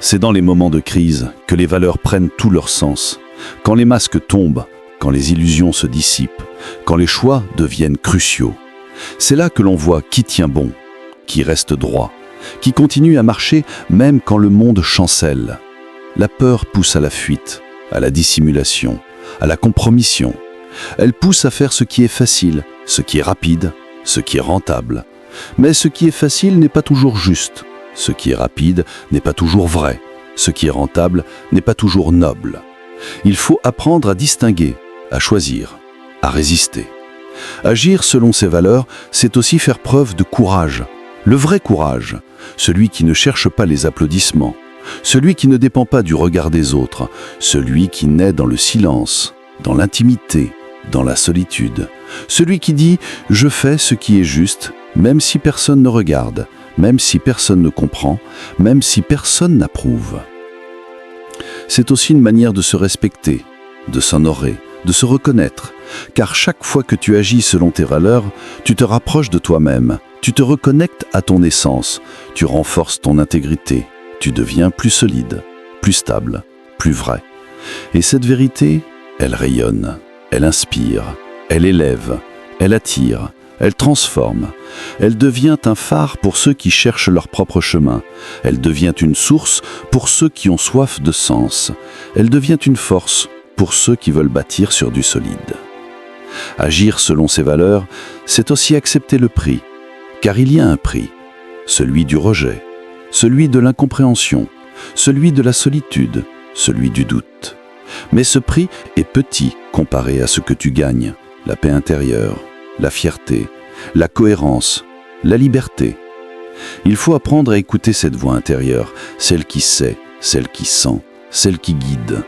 C'est dans les moments de crise que les valeurs prennent tout leur sens, quand les masques tombent, quand les illusions se dissipent, quand les choix deviennent cruciaux. C'est là que l'on voit qui tient bon, qui reste droit, qui continue à marcher même quand le monde chancelle. La peur pousse à la fuite, à la dissimulation, à la compromission. Elle pousse à faire ce qui est facile, ce qui est rapide, ce qui est rentable. Mais ce qui est facile n'est pas toujours juste. Ce qui est rapide n'est pas toujours vrai. Ce qui est rentable n'est pas toujours noble. Il faut apprendre à distinguer, à choisir, à résister. Agir selon ses valeurs, c'est aussi faire preuve de courage. Le vrai courage, celui qui ne cherche pas les applaudissements, celui qui ne dépend pas du regard des autres, celui qui naît dans le silence, dans l'intimité, dans la solitude, celui qui dit « je fais ce qui est juste », même si personne ne regarde, même si personne ne comprend, même si personne n'approuve. C'est aussi une manière de se respecter, de s'honorer, de se reconnaître, car chaque fois que tu agis selon tes valeurs, tu te rapproches de toi-même, tu te reconnectes à ton essence, tu renforces ton intégrité, tu deviens plus solide, plus stable, plus vrai. Et cette vérité, elle rayonne, elle inspire, elle élève, elle attire, elle transforme. Elle devient un phare pour ceux qui cherchent leur propre chemin. Elle devient une source pour ceux qui ont soif de sens. Elle devient une force pour ceux qui veulent bâtir sur du solide. Agir selon ses valeurs, c'est aussi accepter le prix. Car il y a un prix, celui du rejet, celui de l'incompréhension, celui de la solitude, celui du doute. Mais ce prix est petit comparé à ce que tu gagnes, la paix intérieure, la fierté, la cohérence, la liberté. Il faut apprendre à écouter cette voix intérieure, celle qui sait, celle qui sent, celle qui guide.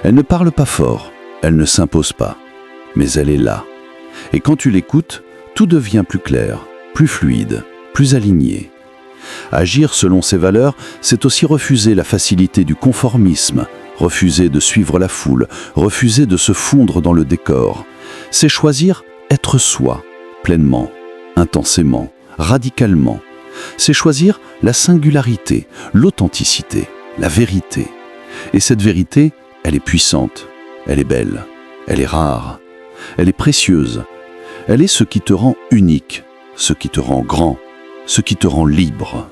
Elle ne parle pas fort, elle ne s'impose pas, mais elle est là. Et quand tu l'écoutes, tout devient plus clair, plus fluide, plus aligné. Agir selon ses valeurs, c'est aussi refuser la facilité du conformisme, refuser de suivre la foule, refuser de se fondre dans le décor. C'est choisir être soi, pleinement, intensément, radicalement. C'est choisir la singularité, l'authenticité, la vérité. Et cette vérité, elle est puissante, elle est belle, elle est rare, elle est précieuse. Elle est ce qui te rend unique, ce qui te rend grand, ce qui te rend libre.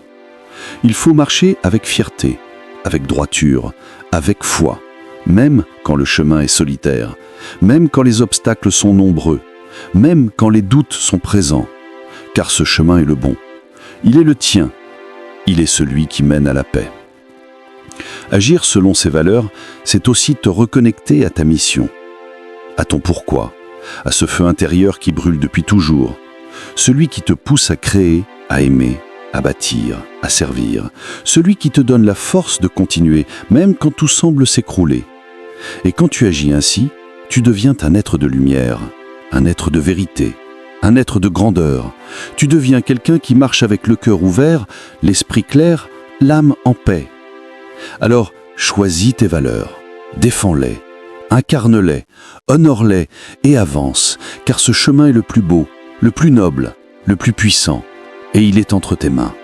Il faut marcher avec fierté, avec droiture, avec foi, même quand le chemin est solitaire, même quand les obstacles sont nombreux, même quand les doutes sont présents, car ce chemin est le bon. Il est le tien, il est celui qui mène à la paix. Agir selon ses valeurs, c'est aussi te reconnecter à ta mission, à ton pourquoi, à ce feu intérieur qui brûle depuis toujours, celui qui te pousse à créer, à aimer, à bâtir, à servir, celui qui te donne la force de continuer, même quand tout semble s'écrouler. Et quand tu agis ainsi, tu deviens un être de lumière, un être de vérité, un être de grandeur. Tu deviens quelqu'un qui marche avec le cœur ouvert, l'esprit clair, l'âme en paix. Alors, choisis tes valeurs, défends-les, incarne-les, honore-les et avance, car ce chemin est le plus beau, le plus noble, le plus puissant, et il est entre tes mains.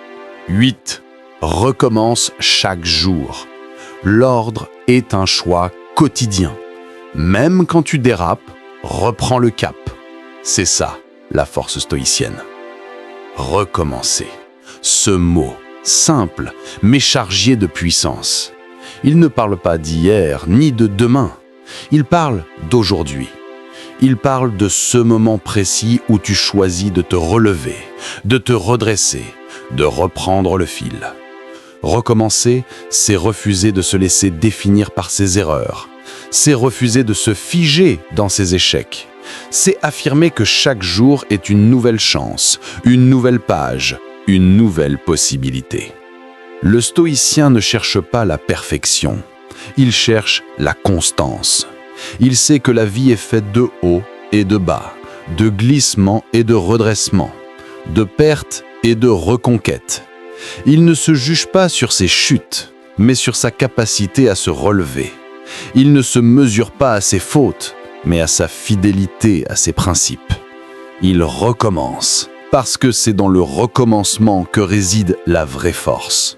8. Recommence chaque jour. L'ordre est un choix quotidien. Même quand tu dérapes, reprends le cap. C'est ça, la force stoïcienne. Recommencer. Ce mot, simple, mais chargé de puissance. Il ne parle pas d'hier ni de demain. Il parle d'aujourd'hui. Il parle de ce moment précis où tu choisis de te relever, de te redresser, de reprendre le fil. Recommencer, c'est refuser de se laisser définir par ses erreurs. C'est refuser de se figer dans ses échecs. C'est affirmer que chaque jour est une nouvelle chance, une nouvelle page, une nouvelle possibilité. Le stoïcien ne cherche pas la perfection, il cherche la constance. Il sait que la vie est faite de hauts et de bas, de glissements et de redressements, de pertes et de reconquêtes. Il ne se juge pas sur ses chutes, mais sur sa capacité à se relever. Il ne se mesure pas à ses fautes, mais à sa fidélité à ses principes. Il recommence, parce que c'est dans le recommencement que réside la vraie force.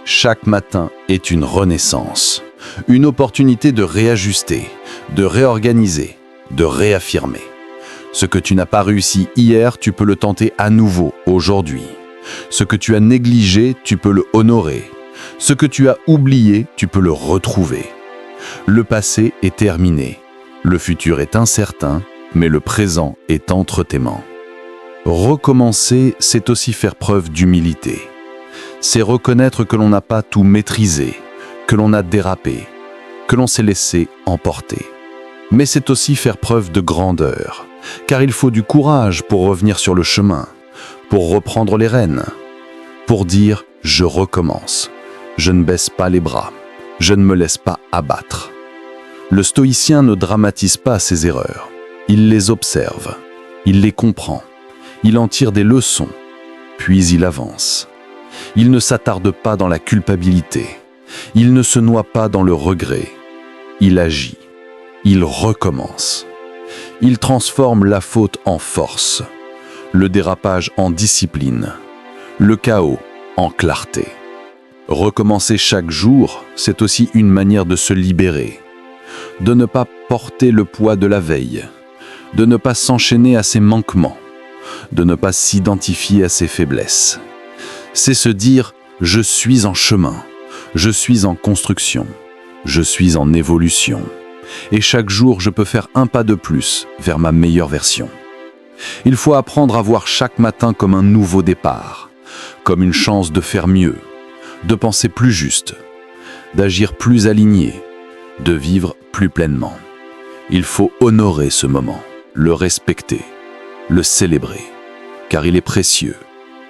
Chaque matin est une renaissance, une opportunité de réajuster, de réorganiser, de réaffirmer. Ce que tu n'as pas réussi hier, tu peux le tenter à nouveau aujourd'hui. Ce que tu as négligé, tu peux le honorer. Ce que tu as oublié, tu peux le retrouver. Le passé est terminé. Le futur est incertain, mais le présent est entre tes mains. Recommencer, c'est aussi faire preuve d'humilité. C'est reconnaître que l'on n'a pas tout maîtrisé, que l'on a dérapé, que l'on s'est laissé emporter. Mais c'est aussi faire preuve de grandeur, car il faut du courage pour revenir sur le chemin, pour reprendre les rênes, pour dire « je recommence ». Je ne baisse pas les bras, je ne me laisse pas abattre. Le stoïcien ne dramatise pas ses erreurs, il les observe, il les comprend, il en tire des leçons, puis il avance. Il ne s'attarde pas dans la culpabilité, il ne se noie pas dans le regret, il agit, il recommence. Il transforme la faute en force, le dérapage en discipline, le chaos en clarté. Recommencer chaque jour, c'est aussi une manière de se libérer, de ne pas porter le poids de la veille, de ne pas s'enchaîner à ses manquements, de ne pas s'identifier à ses faiblesses. C'est se dire « je suis en chemin, je suis en construction, je suis en évolution, et chaque jour je peux faire un pas de plus vers ma meilleure version ». Il faut apprendre à voir chaque matin comme un nouveau départ, comme une chance de faire mieux, de penser plus juste, d'agir plus aligné, de vivre plus pleinement. Il faut honorer ce moment, le respecter, le célébrer, car il est précieux,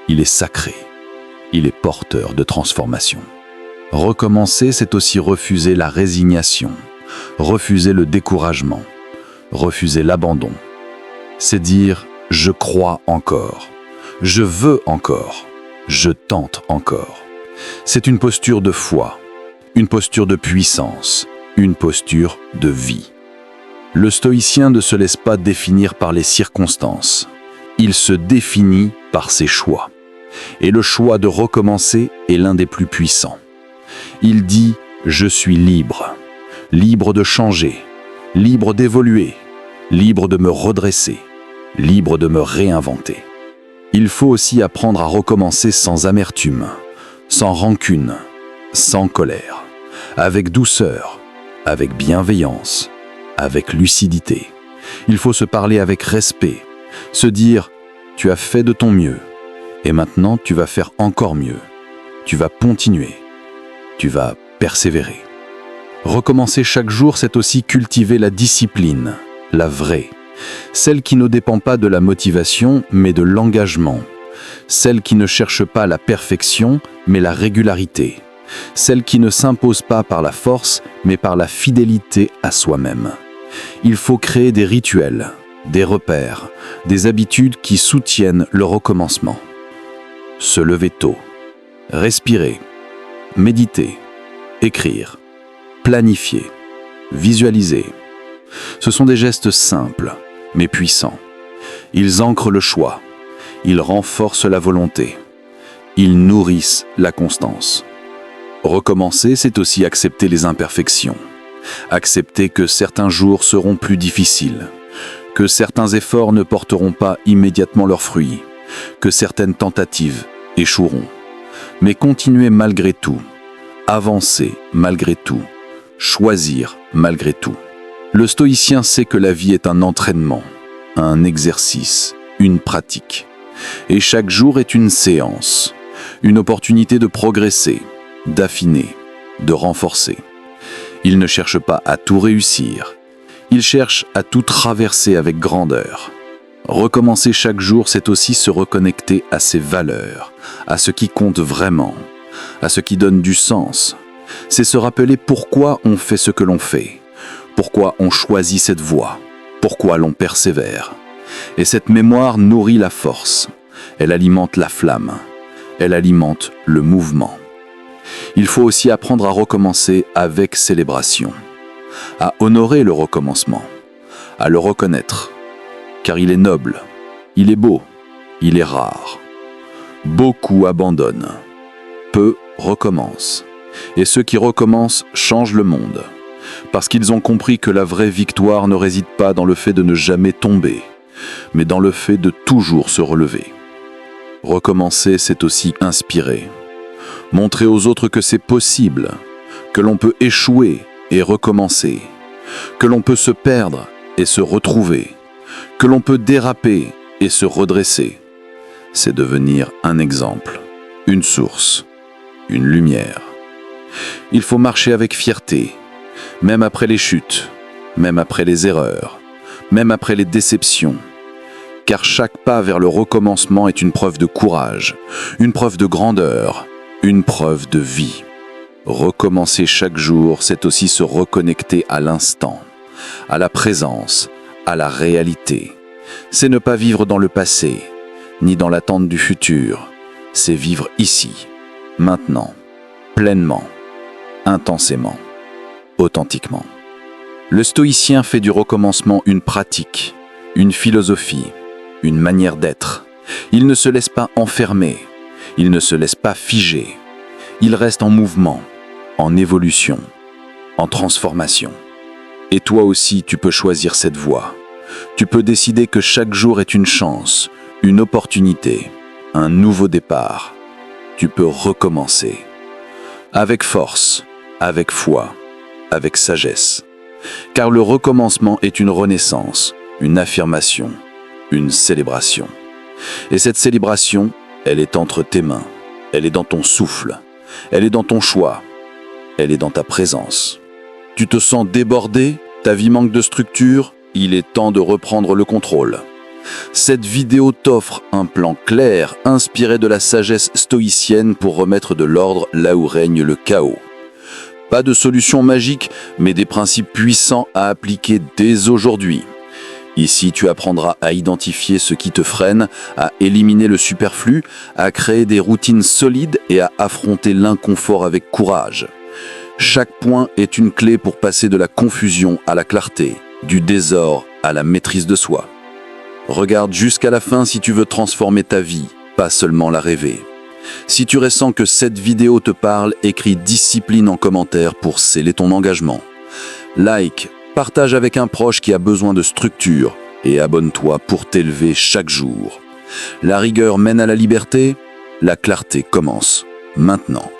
il est sacré, il est porteur de transformation. Recommencer, c'est aussi refuser la résignation, refuser le découragement, refuser l'abandon. C'est dire « je crois encore, je veux encore, je tente encore ». C'est une posture de foi, une posture de puissance, une posture de vie. Le stoïcien ne se laisse pas définir par les circonstances. Il se définit par ses choix. Et le choix de recommencer est l'un des plus puissants. Il dit « je suis libre, libre de changer, libre d'évoluer, libre de me redresser, libre de me réinventer ». Il faut aussi apprendre à recommencer sans amertume, sans rancune, sans colère, avec douceur, avec bienveillance, avec lucidité. Il faut se parler avec respect, se dire « tu as fait de ton mieux, et maintenant tu vas faire encore mieux, tu vas continuer, tu vas persévérer ». Recommencer chaque jour, c'est aussi cultiver la discipline, la vraie, celle qui ne dépend pas de la motivation, mais de l'engagement, celle qui ne cherche pas la perfection, mais la régularité, celle qui ne s'impose pas par la force, mais par la fidélité à soi-même. Il faut créer des rituels, des repères, des habitudes qui soutiennent le recommencement. Se lever tôt, respirer, méditer, écrire, planifier, visualiser. Ce sont des gestes simples, mais puissants. Ils ancrent le choix, ils renforcent la volonté, ils nourrissent la constance. Recommencer, c'est aussi accepter les imperfections. Accepter que certains jours seront plus difficiles, que certains efforts ne porteront pas immédiatement leurs fruits, que certaines tentatives échoueront. Mais continuer malgré tout, avancer malgré tout, choisir malgré tout. Le stoïcien sait que la vie est un entraînement, un exercice, une pratique. Et chaque jour est une séance, une opportunité de progresser, d'affiner, de renforcer. Il ne cherche pas à tout réussir, il cherche à tout traverser avec grandeur. Recommencer chaque jour, c'est aussi se reconnecter à ses valeurs, à ce qui compte vraiment, à ce qui donne du sens. C'est se rappeler pourquoi on fait ce que l'on fait, pourquoi on choisit cette voie, pourquoi l'on persévère. Et cette mémoire nourrit la force, elle alimente la flamme, elle alimente le mouvement. Il faut aussi apprendre à recommencer avec célébration, à honorer le recommencement, à le reconnaître, car il est noble, il est beau, il est rare. Beaucoup abandonnent, peu recommencent, et ceux qui recommencent changent le monde, parce qu'ils ont compris que la vraie victoire ne réside pas dans le fait de ne jamais tomber, mais dans le fait de toujours se relever. Recommencer, c'est aussi inspirer. Montrer aux autres que c'est possible, que l'on peut échouer et recommencer, que l'on peut se perdre et se retrouver, que l'on peut déraper et se redresser. C'est devenir un exemple, une source, une lumière. Il faut marcher avec fierté, même après les chutes, même après les erreurs, même après les déceptions. Car chaque pas vers le recommencement est une preuve de courage, une preuve de grandeur, une preuve de vie. Recommencer chaque jour, c'est aussi se reconnecter à l'instant, à la présence, à la réalité. C'est ne pas vivre dans le passé, ni dans l'attente du futur. C'est vivre ici, maintenant, pleinement, intensément, authentiquement. Le stoïcien fait du recommencement une pratique, une philosophie, une manière d'être. Il ne se laisse pas enfermer, il ne se laisse pas figer. Il reste en mouvement, en évolution, en transformation. Et toi aussi, tu peux choisir cette voie. Tu peux décider que chaque jour est une chance, une opportunité, un nouveau départ. Tu peux recommencer. Avec force, avec foi, avec sagesse. Car le recommencement est une renaissance, une affirmation, une célébration. Et cette célébration, elle est entre tes mains, elle est dans ton souffle, elle est dans ton choix, elle est dans ta présence. Tu te sens débordé, ta vie manque de structure, il est temps de reprendre le contrôle. Cette vidéo t'offre un plan clair, inspiré de la sagesse stoïcienne pour remettre de l'ordre là où règne le chaos. Pas de solution magique, mais des principes puissants à appliquer dès aujourd'hui. Ici, tu apprendras à identifier ce qui te freine, à éliminer le superflu, à créer des routines solides et à affronter l'inconfort avec courage. Chaque point est une clé pour passer de la confusion à la clarté, du désordre à la maîtrise de soi. Regarde jusqu'à la fin si tu veux transformer ta vie, pas seulement la rêver. Si tu ressens que cette vidéo te parle, écris discipline en commentaire pour sceller ton engagement. Like, partage avec un proche qui a besoin de structure et abonne-toi pour t'élever chaque jour. La rigueur mène à la liberté, la clarté commence maintenant.